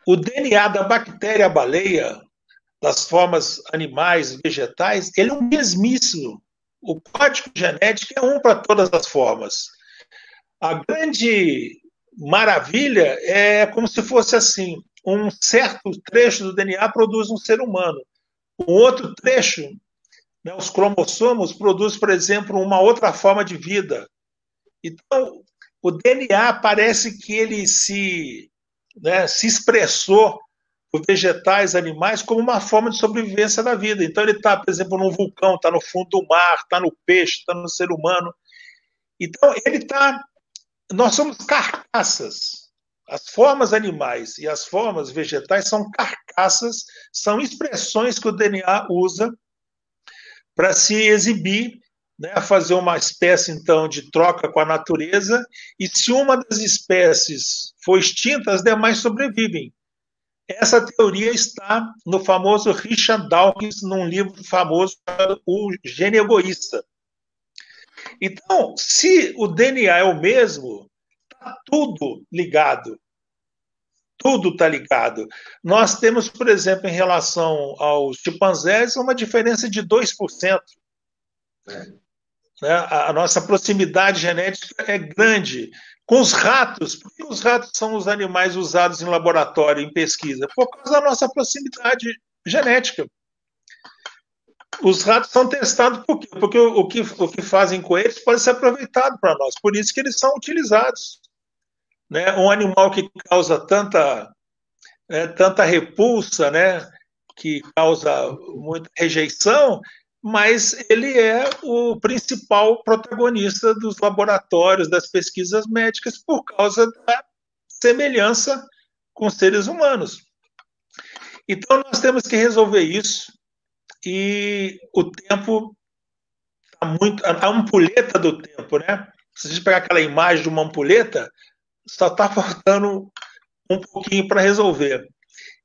O DNA da bactéria baleia, das formas animais, vegetais, ele é o mesmíssimo. O código genético é um para todas as formas. A grande maravilha é como se fosse assim, um certo trecho do DNA produz um ser humano. Um outro trecho, né, os cromossomos, produz, por exemplo, uma outra forma de vida. Então, o DNA parece que ele se expressou por vegetais, animais, como uma forma de sobrevivência da vida. Então, ele está, por exemplo, num vulcão, está no fundo do mar, está no peixe, está no ser humano. Então, ele está... Nós somos carcaças. As formas animais e as formas vegetais são carcaças, são expressões que o DNA usa para se exibir, né, fazer uma espécie, então, de troca com a natureza, e se uma das espécies for extinta, as demais sobrevivem. Essa teoria está no famoso Richard Dawkins, num livro famoso, O Gênio Egoísta. Então, se o DNA é o mesmo, está tudo ligado. Tudo está ligado. Nós temos, por exemplo, em relação aos chimpanzés, uma diferença de 2%. né? A nossa proximidade genética é grande. Com os ratos, por que os ratos são os animais usados em laboratório, em pesquisa? Por causa da nossa proximidade genética. Os ratos são testados por quê? Porque o que fazem com eles pode ser aproveitado para nós. Por isso que eles são utilizados. Né? Um animal que causa tanta repulsa, né? Que causa muita rejeição, mas ele é o principal protagonista dos laboratórios, das pesquisas médicas, por causa da semelhança com seres humanos. Então, nós temos que resolver isso, e o tempo está muito... A ampulheta do tempo, né? Se a gente pegar aquela imagem de uma ampulheta, só está faltando um pouquinho para resolver.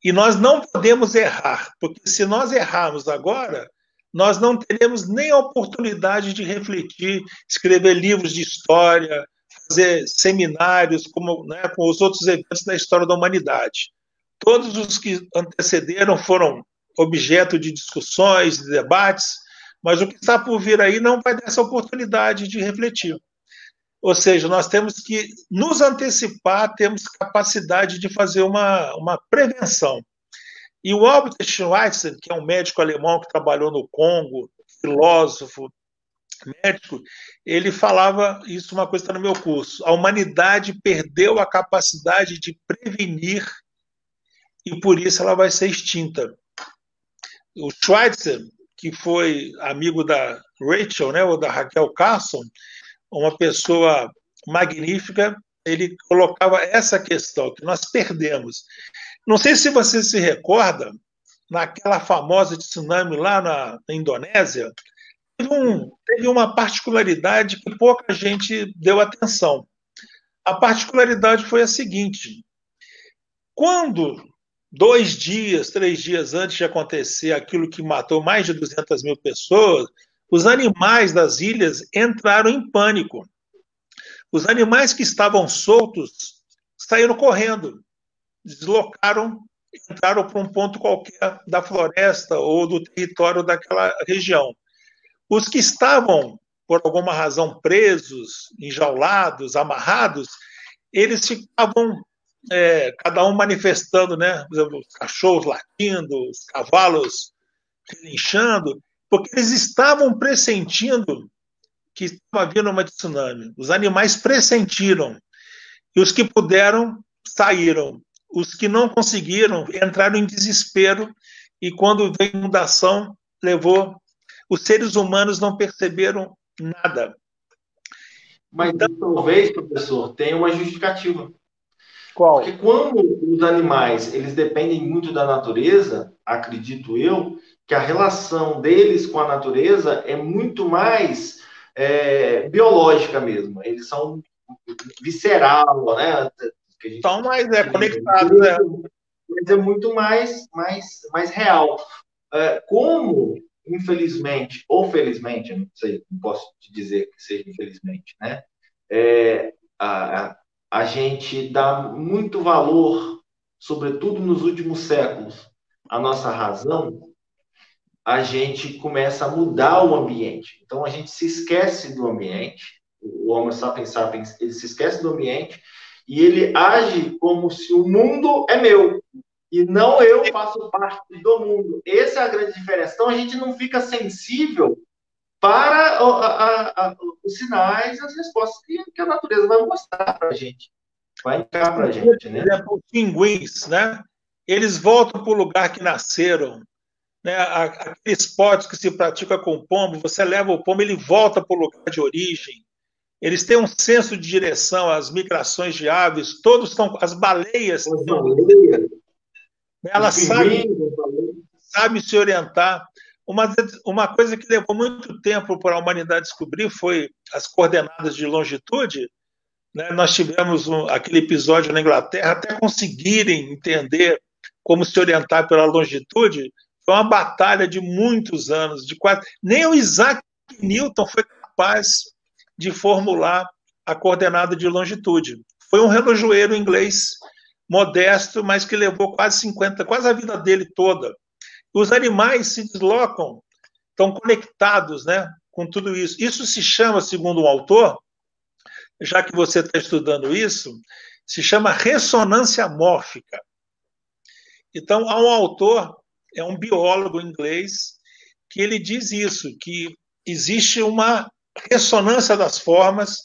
E nós não podemos errar, porque se nós errarmos agora, nós não teremos nem a oportunidade de refletir, escrever livros de história, fazer seminários né, com os outros eventos da história da humanidade. Todos os que antecederam foram objeto de discussões, de debates, mas o que está por vir aí não vai dar essa oportunidade de refletir. Ou seja, nós temos que nos antecipar, temos capacidade de fazer uma prevenção. E o Albert Schweitzer, que é um médico alemão que trabalhou no Congo, filósofo, médico, ele falava isso, uma coisa que está no meu curso: a humanidade perdeu a capacidade de prevenir e por isso ela vai ser extinta. O Schweitzer, que foi amigo da Rachel, né, ou da Raquel Carson, uma pessoa magnífica, ele colocava essa questão, que nós perdemos. Não sei se você se recorda, naquela famosa tsunami lá na Indonésia, teve uma particularidade que pouca gente deu atenção. A particularidade foi a seguinte: quando 2 dias, 3 dias antes de acontecer aquilo que matou mais de 200 mil pessoas, os animais das ilhas entraram em pânico. Os animais que estavam soltos saíram correndo, deslocaram, entraram para um ponto qualquer da floresta ou do território daquela região. Os que estavam, por alguma razão, presos, enjaulados, amarrados, eles ficavam, cada um manifestando, né? Os cachorros latindo, os cavalos relinchando, porque eles estavam pressentindo que estava vindo uma tsunami. Os animais pressentiram. E os que puderam, saíram. Os que não conseguiram, entraram em desespero. E quando veio a inundação, levou. Os seres humanos não perceberam nada. Mas talvez, professor, tenha uma justificativa. Qual? Porque quando os animais eles dependem muito da natureza, acredito eu, que a relação deles com a natureza é muito mais biológica mesmo. Eles são visceral, né? Estão mais conectados. Mas é muito mais real. Como, infelizmente, ou felizmente, eu não sei, não posso te dizer que seja infelizmente, né? A gente dá muito valor, sobretudo nos últimos séculos, à nossa razão, a gente começa a mudar o ambiente. Então, a gente se esquece do ambiente, o Homo sapiens sapiens, ele se esquece do ambiente e ele age como se o mundo é meu e não eu faço parte do mundo. Essa é a grande diferença. Então, a gente não fica sensível para os sinais, as respostas que a natureza vai mostrar para a gente. Vai indicar para a gente, né? Por exemplo, os pinguins, né? Eles voltam para o lugar que nasceram. Né? Aqueles esportes que se pratica com o pombo, você leva o pombo, ele volta para o lugar de origem. Eles têm um senso de direção às migrações de aves, todos estão... As baleias... Elas sabem se orientar. Uma coisa que levou muito tempo para a humanidade descobrir foi as coordenadas de longitude. Né? Nós tivemos aquele episódio na Inglaterra, até conseguirem entender como se orientar pela longitude, foi uma batalha de muitos anos, nem o Isaac Newton foi capaz de formular a coordenada de longitude. Foi um relojoeiro inglês modesto, mas que levou quase a vida dele toda. Os animais se deslocam, estão conectados, né, com tudo isso. Isso se chama, segundo um autor, já que você está estudando isso, se chama ressonância mórfica. Então, há um autor, é um biólogo inglês, que ele diz isso, que existe uma ressonância das formas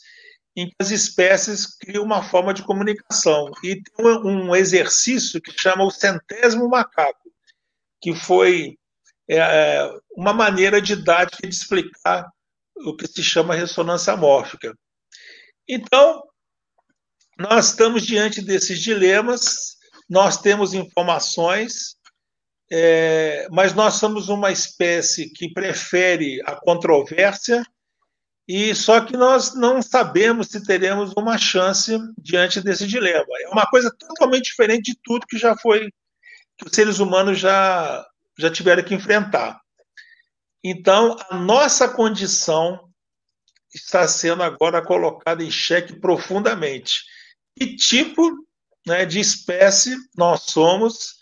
em que as espécies criam uma forma de comunicação. E tem um exercício que chama o centésimo macaco, que foi uma maneira didática de explicar o que se chama ressonância mórfica. Então, nós estamos diante desses dilemas, nós temos informações, mas nós somos uma espécie que prefere a controvérsia, e só que nós não sabemos se teremos uma chance diante desse dilema. É uma coisa totalmente diferente de tudo que já foi, que os seres humanos já tiveram que enfrentar. Então, a nossa condição está sendo agora colocada em xeque profundamente. Que tipo, né, de espécie nós somos,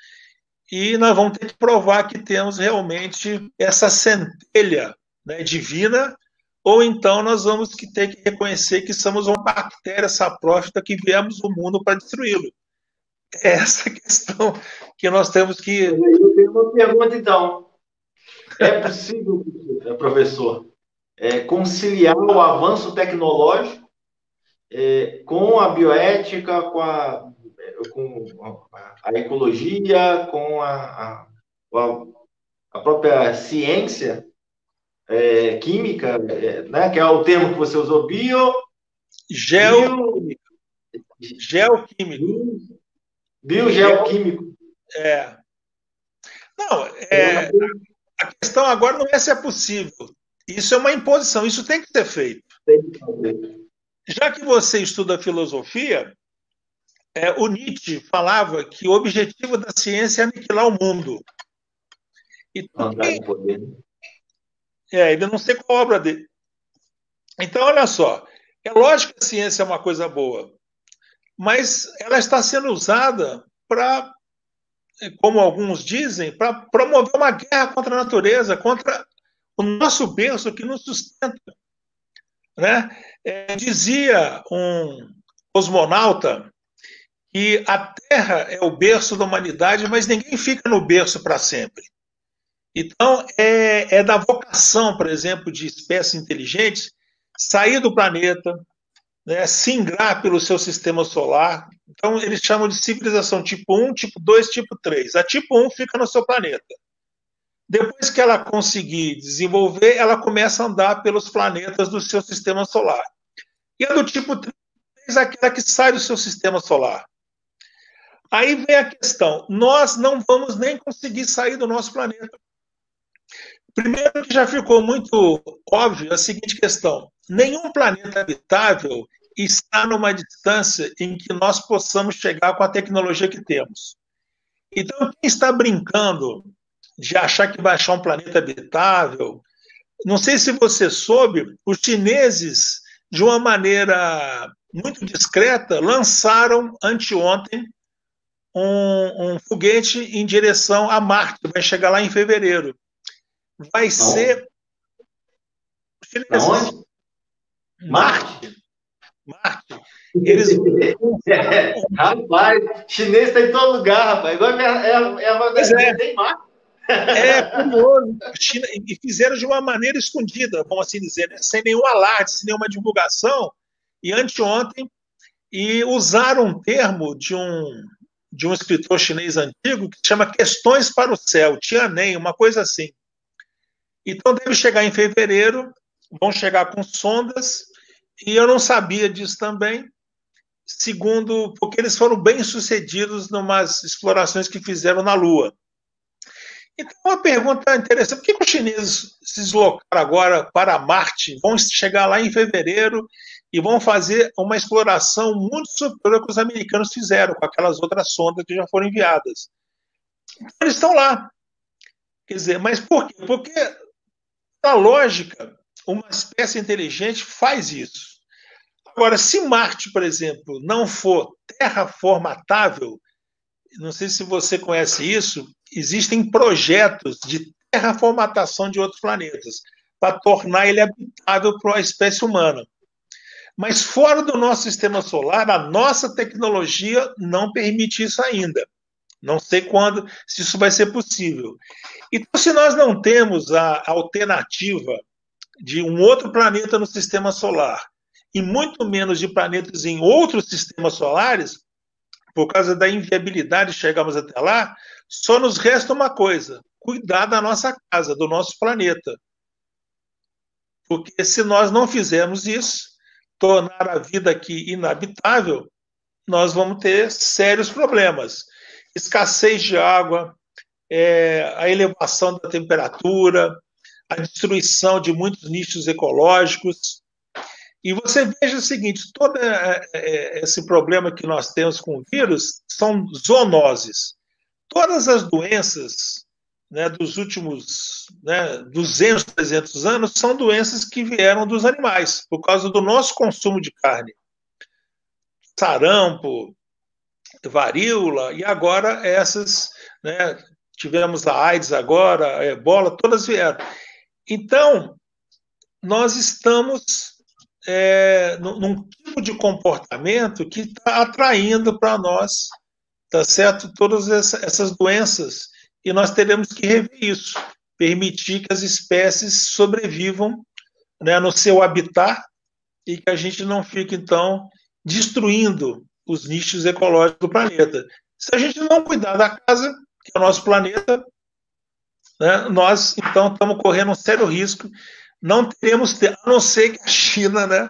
e nós vamos ter que provar que temos realmente essa centelha, né, divina, ou então nós vamos ter que reconhecer que somos uma bactéria saprófita que viemos ao mundo para destruí-lo. É essa questão que nós temos que... Eu tenho uma pergunta, então. É possível, professor, conciliar o avanço tecnológico com a bioética, com a ecologia, com a própria ciência química, né, que é o termo que você usou, geoquímico. Biogeoquímico. Não, a questão agora não é se é possível. Isso é uma imposição, isso tem que ser feito. Já que você estuda filosofia, o Nietzsche falava que o objetivo da ciência é aniquilar o mundo. Então, ainda não sei qual a obra dele. Então, olha só, é lógico que a ciência é uma coisa boa, mas ela está sendo usada para, como alguns dizem, para promover uma guerra contra a natureza, contra o nosso berço que nos sustenta. Né? Dizia um cosmonauta que a Terra é o berço da humanidade, mas ninguém fica no berço para sempre. Então, é da vocação, por exemplo, de espécies inteligentes sair do planeta, né, singrar pelo seu sistema solar. Então, eles chamam de civilização tipo 1, tipo 2, tipo 3. A tipo 1 fica no seu planeta. Depois que ela conseguir desenvolver, ela começa a andar pelos planetas do seu sistema solar. E a do tipo 3 é aquela que sai do seu sistema solar. Aí vem a questão, nós não vamos nem conseguir sair do nosso planeta. Primeiro que já ficou muito óbvio a seguinte questão, nenhum planeta habitável está numa distância em que nós possamos chegar com a tecnologia que temos. Então, quem está brincando de achar que vai achar um planeta habitável, não sei se você soube, os chineses, de uma maneira muito discreta, lançaram anteontem um foguete em direção a Marte, vai chegar lá em fevereiro. Vai ser... Onde? Marte. Eles... Rapaz, chinês está em todo lugar, rapaz. Igual tem Marte. É curioso. China, e fizeram de uma maneira escondida, vamos assim dizer, né? Sem nenhum alarde, sem nenhuma divulgação. E anteontem, e usaram um termo de um escritor chinês antigo que se chama Questões para o Céu, Tianwen, uma coisa assim. Então deve chegar em fevereiro, vão chegar com sondas, e eu não sabia disso também, segundo, porque eles foram bem sucedidos em umas explorações que fizeram na Lua. Então, uma pergunta interessante, por que os chineses se deslocaram agora para Marte, vão chegar lá em fevereiro e vão fazer uma exploração muito superior ao que os americanos fizeram com aquelas outras sondas que já foram enviadas? Então, eles estão lá. Quer dizer, mas por quê? Porque, na lógica, uma espécie inteligente faz isso. Agora, se Marte, por exemplo, não for terraformatável, não sei se você conhece isso, existem projetos de terraformatação de outros planetas. para tornar ele habitável para a espécie humana. Mas fora do nosso sistema solar, a nossa tecnologia não permite isso ainda. Não sei quando, se isso vai ser possível. Então, se nós não temos a alternativa de um outro planeta no sistema solar, e muito menos de planetas em outros sistemas solares, por causa da inviabilidade de chegarmos até lá, só nos resta uma coisa: cuidar da nossa casa, do nosso planeta. Porque se nós não fizermos isso, tornar a vida aqui inabitável, nós vamos ter sérios problemas. Escassez de água, a elevação da temperatura, a destruição de muitos nichos ecológicos. E você veja o seguinte: todo esse problema que nós temos com o vírus são zoonoses. Todas as doenças, né, dos últimos 200, 300 anos são doenças que vieram dos animais, por causa do nosso consumo de carne. Sarampo, varíola, e agora essas, né, tivemos a AIDS agora, a ebola, todas vieram. Então, nós estamos num tipo de comportamento que está atraindo para nós, tá certo? Todas essas doenças, e nós teremos que rever isso, permitir que as espécies sobrevivam, né, no seu habitat, e que a gente não fique, então, destruindo os nichos ecológicos do planeta. Se a gente não cuidar da casa, que é o nosso planeta, né, nós, então, estamos correndo um sério risco. Não teremos, a não ser que a China, né,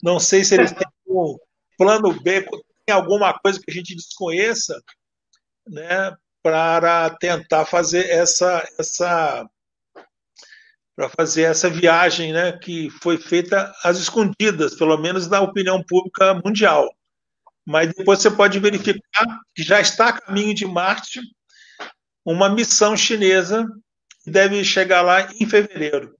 não sei se eles têm um plano B, tem alguma coisa que a gente desconheça, né, para tentar fazer essa viagem, né, que foi feita às escondidas, pelo menos na opinião pública mundial. Mas depois você pode verificar que já está a caminho de Marte uma missão chinesa que deve chegar lá em fevereiro.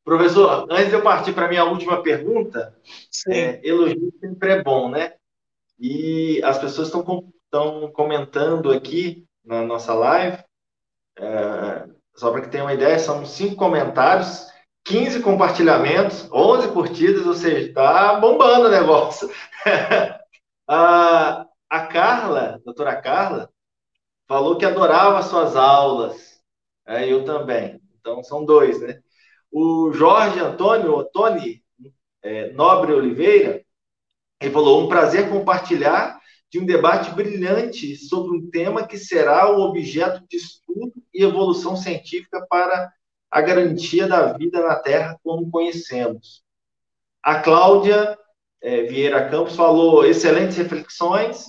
Professor, antes de eu partir para a minha última pergunta, elogio sempre é bom, né? E as pessoas estão comentando aqui na nossa live, só para que tenha uma ideia, são 5 comentários, 15 compartilhamentos, 11 curtidas, ou seja, está bombando o negócio. A Carla, a doutora Carla, falou que adorava suas aulas. Eu também. Então, são 2, né? O Jorge Antônio, Tony Nobre Oliveira, ele falou: um prazer compartilhar de um debate brilhante sobre um tema que será o objeto de estudo e evolução científica para a garantia da vida na Terra como conhecemos. A Cláudia Vieira Campos falou: excelentes reflexões.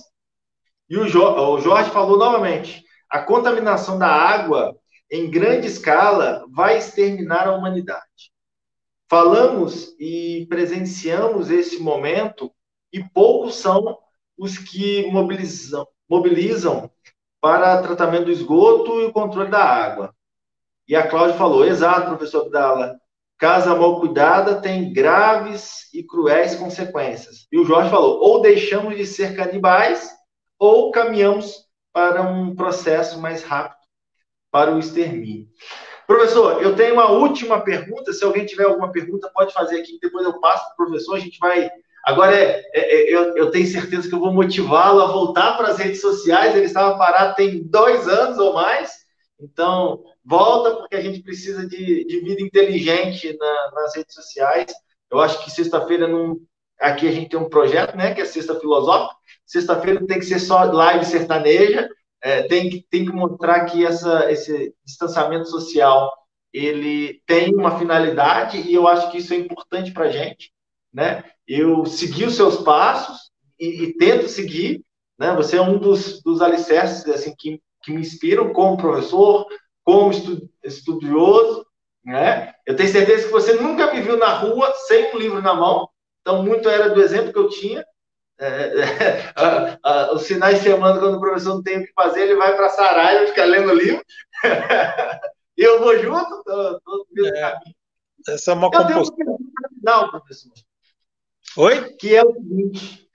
E o Jorge falou novamente: a contaminação da água em grande escala vai exterminar a humanidade. Falamos e presenciamos esse momento e poucos são os que mobilizam para tratamento do esgoto e o controle da água. E a Cláudia falou: exato, professor Abdala, casa mal cuidada tem graves e cruéis consequências. E o Jorge falou: ou deixamos de ser canibais ou caminhamos para um processo mais rápido para o extermínio. Professor, eu tenho uma última pergunta. Se alguém tiver alguma pergunta, pode fazer aqui, depois eu passo para o professor. A gente vai. Agora, eu tenho certeza que eu vou motivá-lo a voltar para as redes sociais. Ele estava parado tem 2 anos ou mais. Então, volta, porque a gente precisa de vida inteligente nas redes sociais. Eu acho que sexta-feira aqui a gente tem um projeto, né, que é Sexta Filosófica. Sexta-feira tem que ser só live sertaneja. Tem que mostrar que esse distanciamento social ele tem uma finalidade, e eu acho que isso é importante para a gente, né? Eu segui os seus passos e tento seguir, né? Você é um dos alicerces assim, que me inspiram como professor, como estudioso, né? Eu tenho certeza que você nunca me viu na rua sem um livro na mão, então muito era do exemplo que eu tinha. Os finais de semana, quando o professor não tem o que fazer, ele vai para Saraiva, fica lendo livro. E eu vou junto, todo no caminho. Essa é uma composição. Eu tenho uma pergunta final, professor. Oi? Que é o seguinte: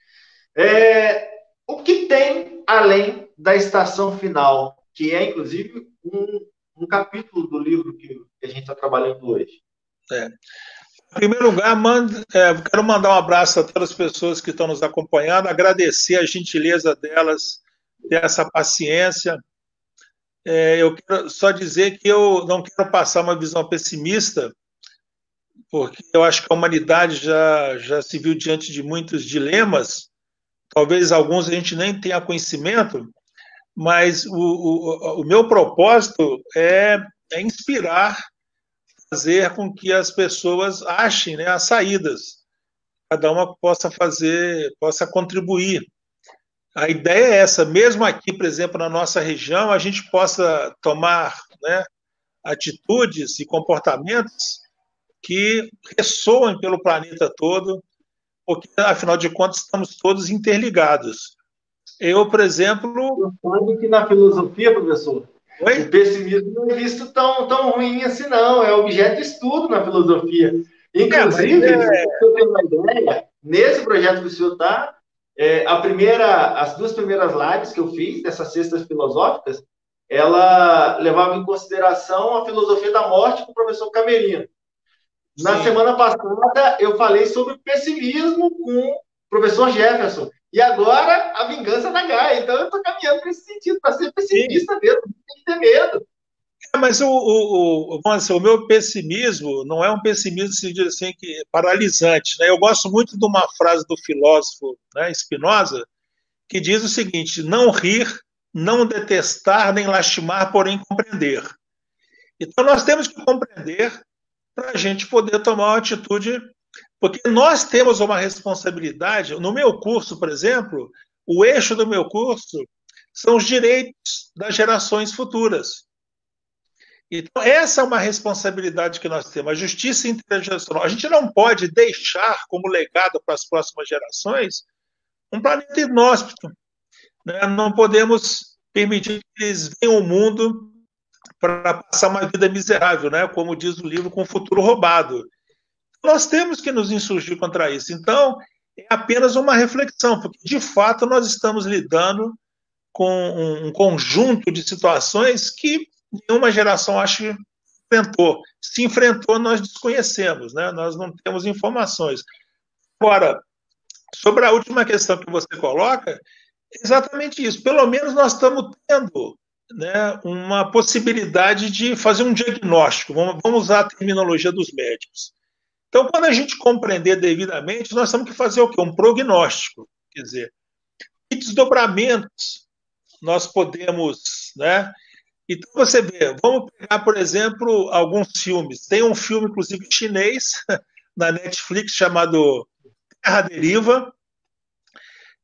o que tem além da estação final, que é, inclusive, um capítulo do livro que a gente está trabalhando hoje. Em primeiro lugar, quero mandar um abraço a todas as pessoas que estão nos acompanhando, agradecer a gentileza delas, ter essa paciência. Eu quero só dizer que eu não quero passar uma visão pessimista, porque eu acho que a humanidade já se viu diante de muitos dilemas, talvez alguns a gente nem tenha conhecimento, mas o meu propósito é inspirar, fazer com que as pessoas achem, né, as saídas, cada uma possa contribuir. A ideia é essa, mesmo aqui, por exemplo, na nossa região, a gente possa tomar, né, atitudes e comportamentos que ressoem pelo planeta todo, porque, afinal de contas, estamos todos interligados. Eu, por exemplo... Sabe que na filosofia, professor, Oi? o pessimismo não é visto tão ruim assim, não. É objeto de estudo na filosofia. Inclusive, para você ter uma ideia, nesse projeto que o senhor está, as duas primeiras lives que eu fiz, dessas cestas filosóficas, ela levava em consideração a filosofia da morte com o professor Camerino. Na semana passada, eu falei sobre o pessimismo com o professor Jefferson. E agora, a vingança da Gaia. Então, eu estou caminhando para esse sentido, para ser pessimista mesmo, não tem que ter medo. Mas o meu pessimismo não é um pessimismo assim, que paralisante. Né? Eu gosto muito de uma frase do filósofo, né, Spinoza, que diz o seguinte: não rir, não detestar, nem lastimar, porém compreender. Então, nós temos que compreender para a gente poder tomar uma atitude, porque nós temos uma responsabilidade. No meu curso, por exemplo, o eixo do meu curso são os direitos das gerações futuras. Então, essa é uma responsabilidade que nós temos, a justiça intergeracional. A gente não pode deixar como legado para as próximas gerações um planeta inóspito. Né? Não podemos permitir que eles venham ao mundo para passar uma vida miserável, né? Como diz o livro, com o futuro roubado. Nós temos que nos insurgir contra isso. Então, é apenas uma reflexão, porque, de fato, nós estamos lidando com um conjunto de situações que nenhuma geração, acho que enfrentou. Se enfrentou, nós desconhecemos, né? Nós não temos informações. Agora, sobre a última questão que você coloca, é exatamente isso. Pelo menos nós estamos tendo, né, uma possibilidade de fazer um diagnóstico. Vamos usar a terminologia dos médicos. Então, quando a gente compreender devidamente, nós temos que fazer o quê? Um prognóstico. Quer dizer, que desdobramentos nós podemos, né? Então, você vê, vamos pegar, por exemplo, alguns filmes. Tem um filme, inclusive, chinês, na Netflix, chamado Terra Deriva,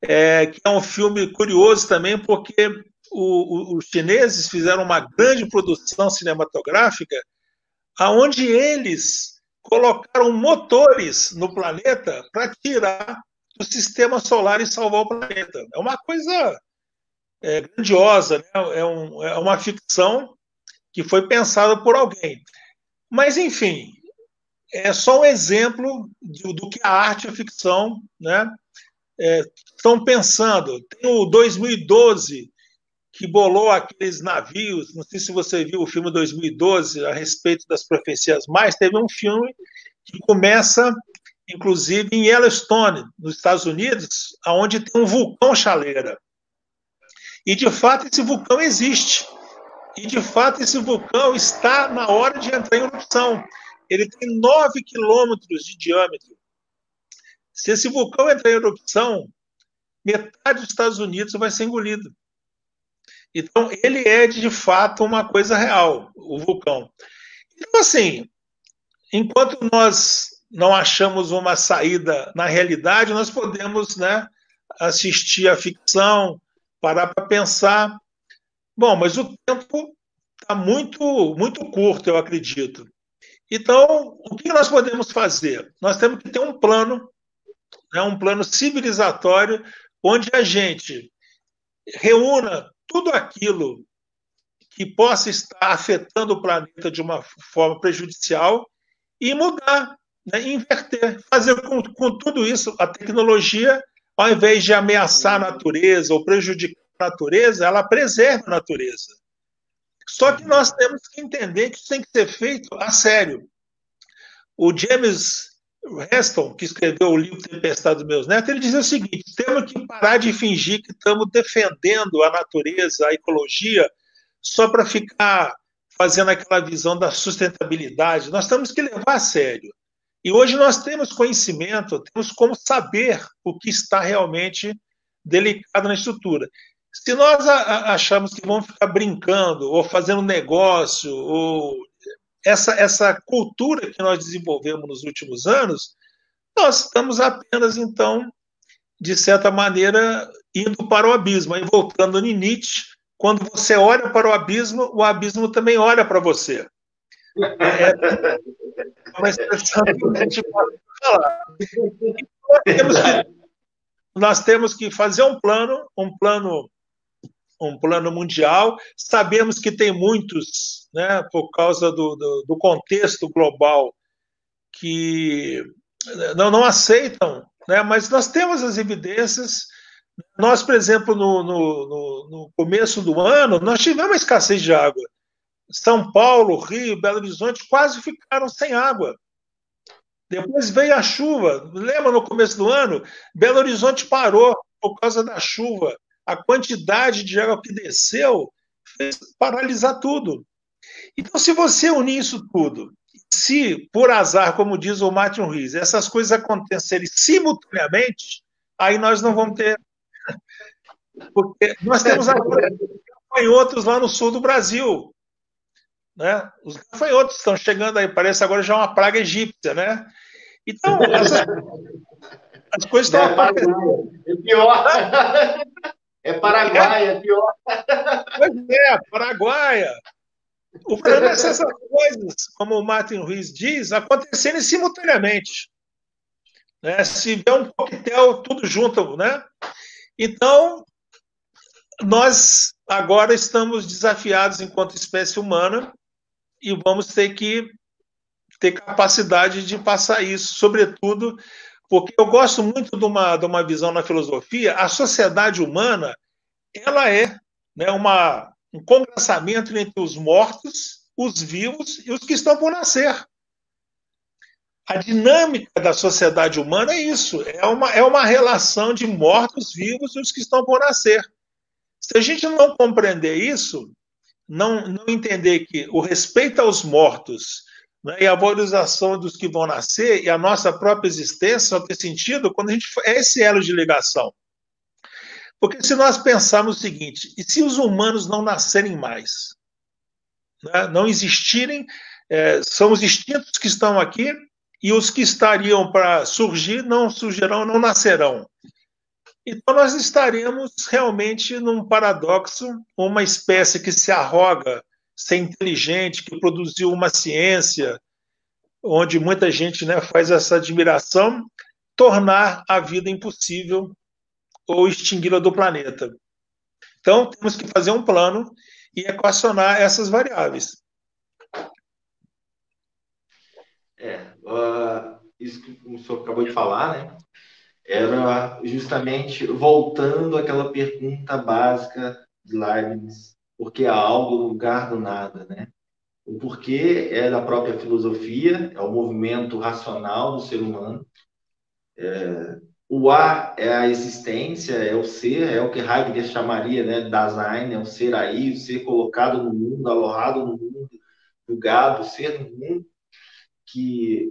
que é um filme curioso também, porque os chineses fizeram uma grande produção cinematográfica, onde eles colocaram motores no planeta para tirar do sistema solar e salvar o planeta. É uma coisa grandiosa, né? É uma ficção que foi pensada por alguém. Mas, enfim, é só um exemplo do que a arte e a ficção, né, estão pensando. Tem o 2012, que bolou aqueles navios, não sei se você viu o filme 2012 a respeito das profecias mais, teve um filme que começa, inclusive, em Yellowstone, nos Estados Unidos, onde tem um vulcão chaleira. E, de fato, esse vulcão existe. E, de fato, esse vulcão está na hora de entrar em erupção. Ele tem 9 quilômetros de diâmetro. Se esse vulcão entrar em erupção, metade dos Estados Unidos vai ser engolido. Então, ele é, de fato, uma coisa real, o vulcão. Então, assim, enquanto nós não achamos uma saída na realidade, nós podemos, né, assistir a ficção, parar para pensar. Bom, mas o tempo está muito, muito curto, eu acredito. Então, o que nós podemos fazer? Nós temos que ter um plano, né, um plano civilizatório, onde a gente reúna tudo aquilo que possa estar afetando o planeta de uma forma prejudicial e mudar, né, inverter, fazer com tudo isso a tecnologia, ao invés de ameaçar a natureza ou prejudicar a natureza, ela preserva a natureza. Só que nós temos que entender que isso tem que ser feito a sério. O James Heston, que escreveu o livro Tempestade dos Meus Netos, ele dizia o seguinte: temos que parar de fingir que estamos defendendo a natureza, a ecologia, só para ficar fazendo aquela visão da sustentabilidade. Nós temos que levar a sério. E hoje nós temos conhecimento, temos como saber o que está realmente delicado na estrutura. Se nós achamos que vamos ficar brincando, ou fazendo negócio, ou essa cultura que nós desenvolvemos nos últimos anos, nós estamos apenas, então, de certa maneira, indo para o abismo. Aí, voltando no Nietzsche, quando você olha para o abismo também olha para você. É uma expressão que a gente pode falar. Nós temos que fazer um plano mundial. Sabemos que tem muitos, né, por causa do contexto global, que não aceitam, né, mas nós temos as evidências. Nós, por exemplo, no começo do ano, nós tivemos escassez de água. São Paulo, Rio, Belo Horizonte quase ficaram sem água. Depois veio a chuva. Lembra, no começo do ano? Belo Horizonte parou por causa da chuva. A quantidade de água que desceu fez paralisar tudo. Então, se você unir isso tudo, se, por azar, como diz o Martin Rees, essas coisas acontecerem simultaneamente, aí nós não vamos ter... Porque nós temos agora gafanhotos lá no sul do Brasil. Né? Os gafanhotos estão chegando aí, parece agora já uma praga egípcia, né? Então, as coisas estão acontecendo. É pior. É Paraguai, é pior. Pois é, Paraguaia. O problema é essas coisas, como o Martin Rees diz, acontecerem simultaneamente. Né? Se vier um coquetel, tudo junto, né? Então, nós agora estamos desafiados enquanto espécie humana e vamos ter que ter capacidade de passar isso, sobretudo porque eu gosto muito de uma visão na filosofia. A sociedade humana, ela é, né, um congraçamento entre os mortos, os vivos e os que estão por nascer. A dinâmica da sociedade humana é isso, é uma relação de mortos, vivos e os que estão por nascer. Se a gente não compreender isso, não entender que o respeito aos mortos, né, e a valorização dos que vão nascer e a nossa própria existência só tem sentido quando a gente é esse elo de ligação. Porque se nós pensarmos o seguinte, e se os humanos não nascerem mais, né, não existirem, são os instintos que estão aqui e os que estariam para surgir não surgirão, não nascerão. Então nós estaremos realmente num paradoxo, uma espécie que se arroga ser inteligente, que produziu uma ciência, onde muita gente, né, faz essa admiração, tornar a vida impossível ou extingui-la do planeta. Então, temos que fazer um plano e equacionar essas variáveis. Isso que o senhor acabou de falar, né? Era justamente voltando àquela pergunta básica de Leibniz, por que há algo no lugar do nada, né? O porquê é da própria filosofia, é o movimento racional do ser humano. O A é a existência, é o ser, é o que Heidegger chamaria, né, Dasein, é o ser aí, o ser colocado no mundo, alojado no mundo, julgado, o ser no mundo, que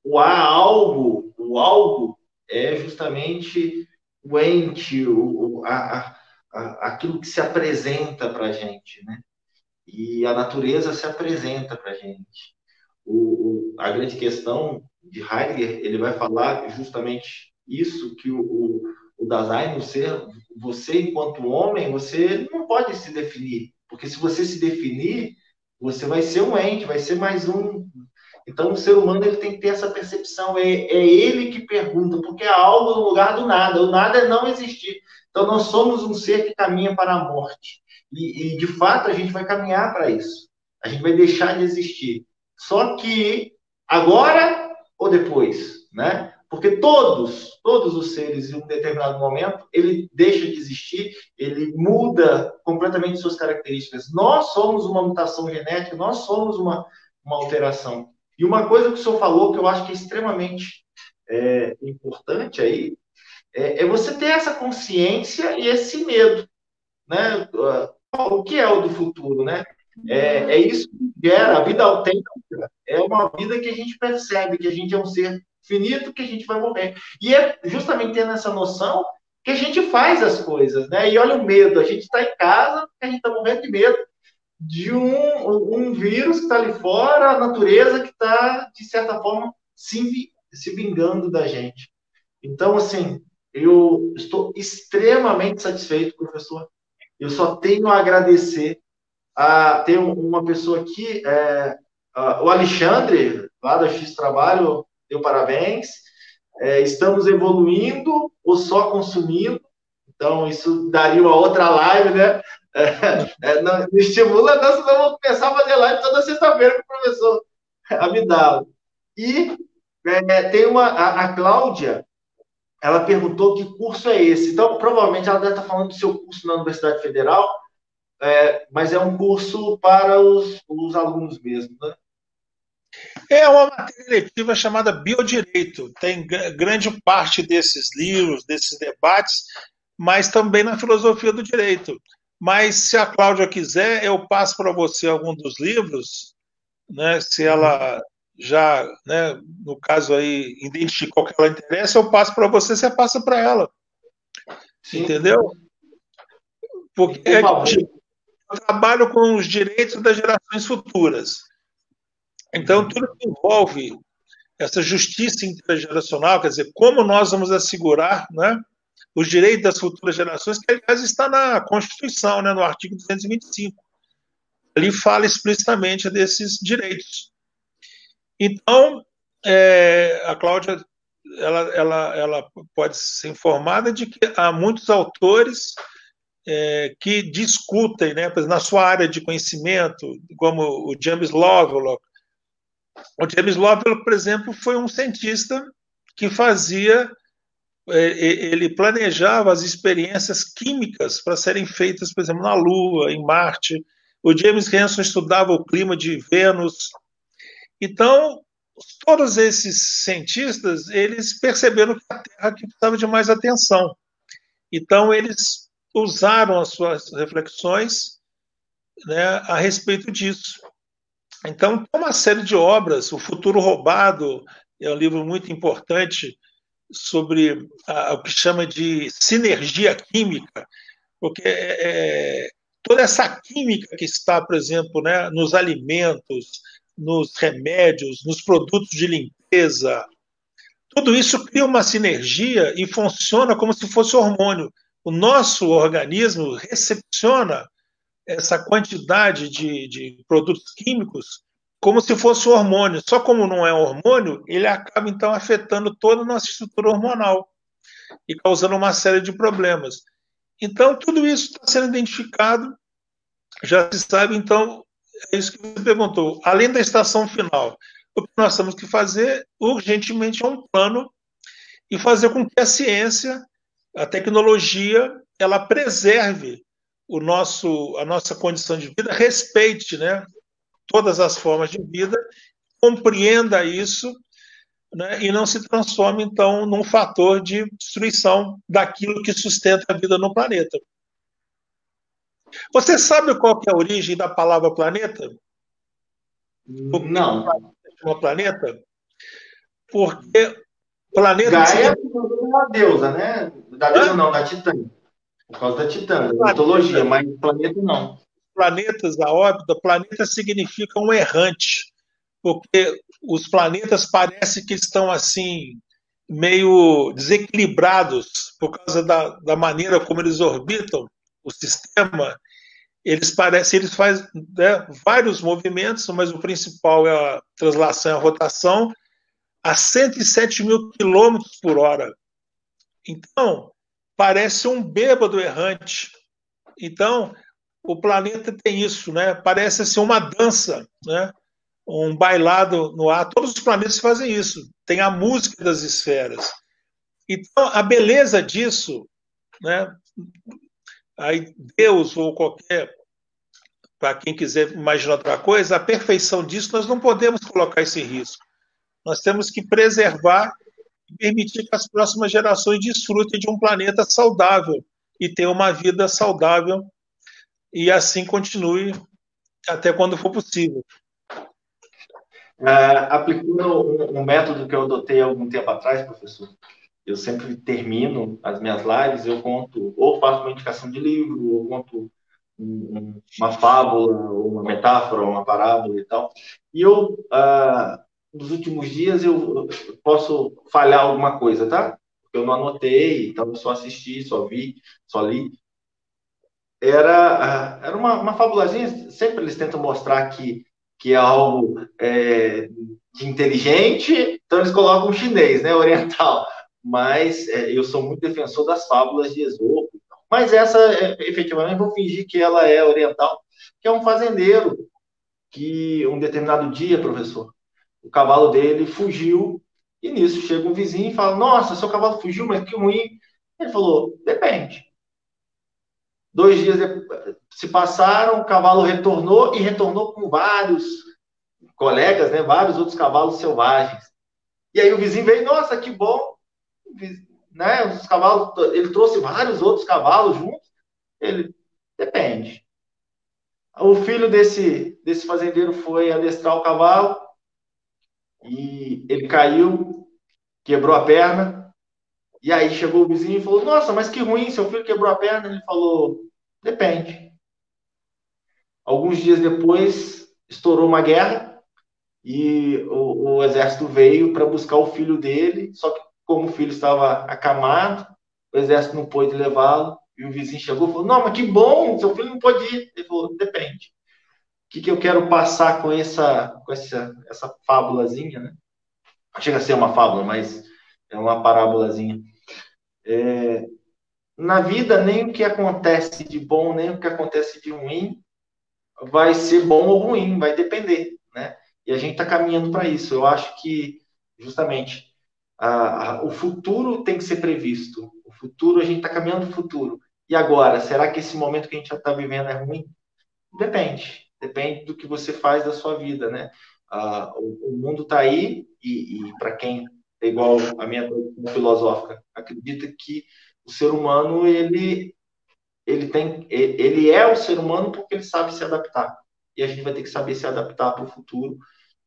o algo é justamente o ente, aquilo que se apresenta para a gente, né? E a natureza se apresenta para a gente. A grande questão de Heidegger, ele vai falar justamente isso, que o Dasein, o ser, você enquanto homem, você não pode se definir, porque se você se definir, você vai ser um ente, vai ser mais um. Então o ser humano ele tem que ter essa percepção, é ele que pergunta, porque há algo no lugar do nada, o nada é não existir. Então nós somos um ser que caminha para a morte, e de fato a gente vai caminhar para isso, a gente vai deixar de existir. Só que agora ou depois, né? Porque todos os seres, em um determinado momento, ele deixa de existir, ele muda completamente suas características. Nós somos uma mutação genética, nós somos uma alteração. E uma coisa que o senhor falou, que eu acho que é extremamente importante aí, é você ter essa consciência e esse medo, né? O que é o do futuro, né? É isso que gera a vida autêntica. É uma vida que a gente percebe que a gente é um ser finito, que a gente vai morrer. E é justamente tendo essa noção que a gente faz as coisas, né? E olha o medo, a gente está em casa, porque a gente está morrendo de medo de um vírus que está ali fora, a natureza que está, de certa forma, se vingando da gente. Então, assim, eu estou extremamente satisfeito, professor. Eu só tenho a agradecer a ter uma pessoa aqui, o Alexandre, lá da X Trabalho, deu parabéns. Estamos evoluindo ou só consumindo? Então, isso daria uma outra live, né? Não estimula, não, senão vou começar a fazer live toda sexta-feira com o professor Abdala. E tem a Cláudia, ela perguntou que curso é esse. Então, provavelmente ela deve estar falando do seu curso na Universidade Federal, mas é um curso para os alunos mesmo, né? É uma matéria letiva chamada Biodireito. Tem grande parte desses livros, desses debates, mas também na filosofia do direito. Mas se a Cláudia quiser, eu passo para você algum dos livros, né? Se ela já, né, no caso aí, identificou que ela interessa, eu passo para você, você passa para ela. Sim. Entendeu? Porque eu trabalho com os direitos das gerações futuras. Então, tudo que envolve essa justiça intergeracional, quer dizer, como nós vamos assegurar, né, os direitos das futuras gerações, que, aliás, está na Constituição, né, no artigo 225. Ali fala explicitamente desses direitos. Então, a Cláudia ela pode ser informada de que há muitos autores que discutem, né, na sua área de conhecimento, como o James Lovelock. O James Lovelock, por exemplo, foi um cientista que ele planejava as experiências químicas para serem feitas, por exemplo, na Lua, em Marte. O James Hansen estudava o clima de Vênus. Então, todos esses cientistas, eles perceberam que a Terra precisava de mais atenção. Então, eles usaram as suas reflexões, né, a respeito disso. Então, tem uma série de obras. O Futuro Roubado é um livro muito importante sobre o que chama de sinergia química, porque toda essa química que está, por exemplo, né, nos alimentos, nos remédios, nos produtos de limpeza, tudo isso cria uma sinergia e funciona como se fosse hormônio. O nosso organismo recepciona essa quantidade de produtos químicos como se fosse um hormônio. Só como não é um hormônio, ele acaba, então, afetando toda a nossa estrutura hormonal e causando uma série de problemas. Então, tudo isso está sendo identificado, já se sabe, então, é isso que você perguntou. Além da estação final, o que nós temos que fazer, urgentemente, é um plano e fazer com que a ciência, a tecnologia, ela preserve a nossa condição de vida, respeite, né, todas as formas de vida, compreenda isso, né, e não se transforme, então, num fator de destruição daquilo que sustenta a vida no planeta. Você sabe qual que é a origem da palavra planeta? Não. Uma planeta? Porque planeta... Gaia é uma deusa, né? Da deusa não, da Titã. Por causa da Titã, da mitologia, mas planeta não. Planetas da órbita, planeta significa um errante, porque os planetas parecem que estão assim, meio desequilibrados por causa da maneira como eles orbitam o sistema. Eles fazem, né, vários movimentos, mas o principal é a translação e a rotação a 107 mil quilômetros por hora. Então, parece um bêbado errante. Então, o planeta tem isso, né? Parece ser uma dança, né? um bailado no ar. Todos os planetas fazem isso. Tem a música das esferas. Então, a beleza disso, né? Aí Deus ou qualquer, para quem quiser imaginar outra coisa, a perfeição disso nós não podemos colocar esse risco. Nós temos que preservar e permitir que as próximas gerações desfrutem de um planeta saudável e tenham uma vida saudável e assim continue até quando for possível. Aplicando um método que eu adotei há algum tempo atrás, professor, eu sempre termino as minhas lives, eu conto, ou faço uma indicação de livro, ou conto uma fábula, ou uma metáfora, ou uma parábola e tal. E eu, nos últimos dias, eu posso falhar alguma coisa, tá? Porque eu não anotei, então eu só assisti, só vi, só li. Era uma fabulazinha, sempre eles tentam mostrar que é algo de inteligente, então eles colocam chinês, né, oriental. Mas eu sou muito defensor das fábulas de Esopo. Mas essa, efetivamente, vou fingir que ela é oriental, que é um fazendeiro que, um determinado dia, professor, o cavalo dele fugiu, e nisso chega um vizinho e fala, nossa, seu cavalo fugiu, mas que ruim. Ele falou, depende. 2 dias se passaram, o cavalo retornou, e retornou com vários colegas, né, vários outros cavalos selvagens. E aí o vizinho veio, nossa, que bom, né, os cavalos, ele trouxe vários outros cavalos juntos. Ele, depende. O filho desse fazendeiro foi adestrar o cavalo e ele caiu, quebrou a perna. E aí chegou o vizinho e falou, nossa, mas que ruim, seu filho quebrou a perna. Ele falou, depende. Alguns dias depois, estourou uma guerra e o exército veio para buscar o filho dele, só que como o filho estava acamado, o exército não pôde levá-lo, e o vizinho chegou e falou, não, mas que bom, seu filho não pode ir. Ele falou, depende. O que eu quero passar com essa fábulazinha, né? Chega a ser uma fábula, mas é uma parábolazinha. Na vida, nem o que acontece de bom, nem o que acontece de ruim vai ser bom ou ruim, vai depender, né? E a gente está caminhando para isso. Eu acho que, justamente, o futuro tem que ser previsto. O futuro, a gente está caminhando para o futuro. E agora, será que esse momento que a gente já está vivendo é ruim? Depende. Depende do que você faz da sua vida, né? O mundo está aí e para quem é igual a minha tradição filosófica, acredita que o ser humano, ele é o ser humano porque ele sabe se adaptar. E a gente vai ter que saber se adaptar para o futuro.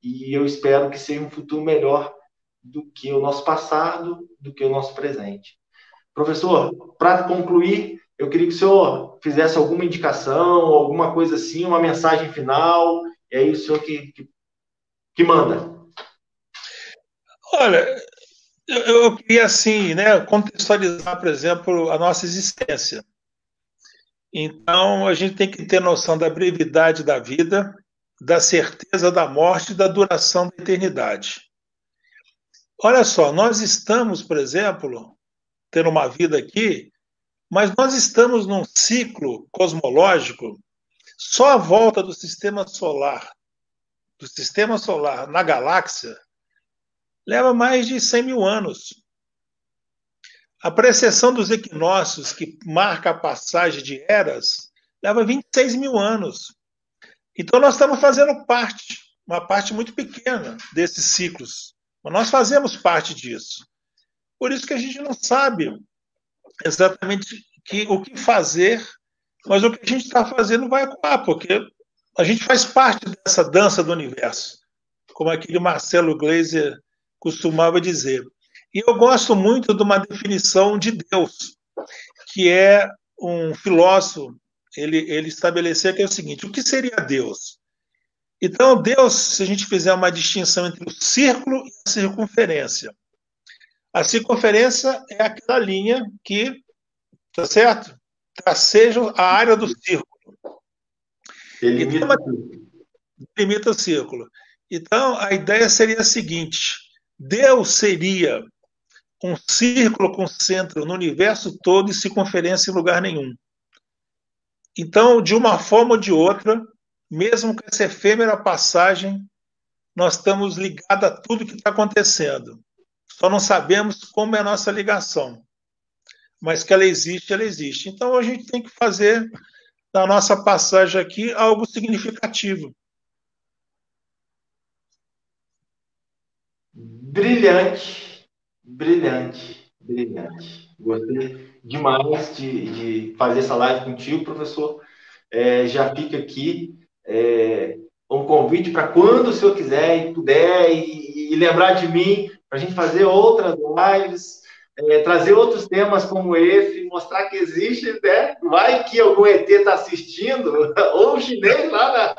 E eu espero que seja um futuro melhor do que o nosso passado, do que o nosso presente. Professor, para concluir, eu queria que o senhor fizesse alguma indicação, alguma coisa assim, uma mensagem final, e aí o senhor que manda. Olha, eu queria, assim, né, contextualizar, por exemplo, a nossa existência. Então, a gente tem que ter noção da brevidade da vida, da certeza da morte e da duração da eternidade. Olha só, nós estamos, por exemplo, tendo uma vida aqui, mas nós estamos num ciclo cosmológico só a volta do sistema solar na galáxia, leva mais de 100 mil anos. A precessão dos equinócios, que marca a passagem de eras, leva 26 mil anos. Então, nós estamos fazendo parte, uma parte muito pequena desses ciclos. Mas nós fazemos parte disso. Por isso que a gente não sabe exatamente o que fazer, mas o que a gente está fazendo vai ecoar, porque a gente faz parte dessa dança do universo, como aquele Marcelo Gleiser costumava dizer. E eu gosto muito de uma definição de Deus, que é um filósofo, ele estabeleceu que é o seguinte, o que seria Deus? Então, Deus, se a gente fizer uma distinção entre o círculo e a circunferência, a circunferência é aquela linha que, tá certo? Traceja a área do círculo. Ele limita o círculo. Então, a ideia seria a seguinte, Deus seria um círculo com centro no universo todo e circunferência em lugar nenhum. Então, de uma forma ou de outra, mesmo com essa efêmera passagem nós estamos ligados a tudo que está acontecendo. Só não sabemos como é a nossa ligação. Mas que ela existe, ela existe. Então a gente tem que fazer da nossa passagem aqui algo significativo. Brilhante, brilhante, brilhante. Gostei demais de fazer essa live contigo, professor. Já fica aqui um convite para quando o senhor quiser e puder e lembrar de mim, para a gente fazer outras lives, trazer outros temas como esse, mostrar que existe, né? Vai que algum ET está assistindo, ou um chinês lá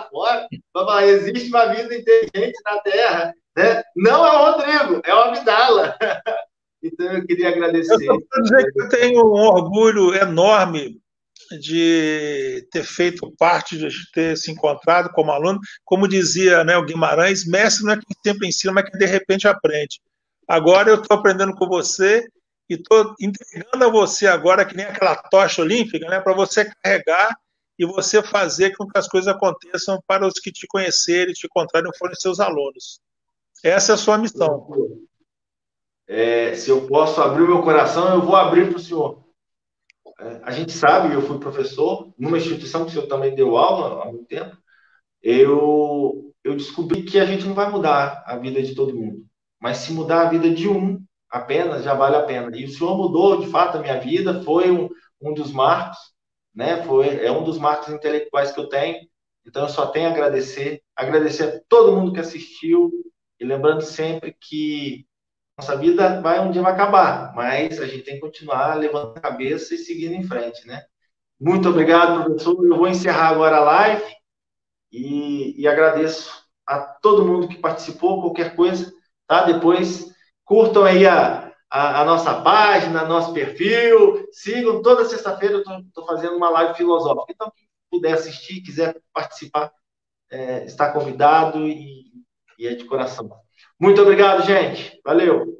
fora, vai falar, existe uma vida inteligente na Terra. Né? Não é o Rodrigo, é o Abdala. Então, eu queria agradecer. Eu só dizer que eu tenho um orgulho enorme de ter feito parte, de ter se encontrado como aluno. Como dizia, né, o Guimarães, mestre não é quem sempre ensina, mas quem de repente aprende. Agora eu estou aprendendo com você e estou entregando a você agora, que nem aquela tocha olímpica, né, para você carregar e você fazer com que as coisas aconteçam para os que te conhecerem, te encontrarem, forem seus alunos. Essa é a sua missão. Se eu posso abrir o meu coração, eu vou abrir para o senhor. A gente sabe, eu fui professor numa instituição que o senhor também deu aula há muito tempo. Eu descobri que a gente não vai mudar a vida de todo mundo, mas se mudar a vida de um apenas, já vale a pena. E o senhor mudou, de fato, a minha vida, foi um dos marcos, né? É um dos marcos intelectuais que eu tenho. Então, eu só tenho a agradecer a todo mundo que assistiu, e lembrando sempre que nossa vida um dia vai acabar, mas a gente tem que continuar levantando a cabeça e seguindo em frente, né? Muito obrigado, professor. Eu vou encerrar agora a live e agradeço a todo mundo que participou, qualquer coisa, tá? Depois curtam aí a nossa página, nosso perfil, sigam. Toda sexta-feira eu estou fazendo uma live filosófica. Então, quem puder assistir, quiser participar, está convidado e é de coração. Muito obrigado, gente. Valeu.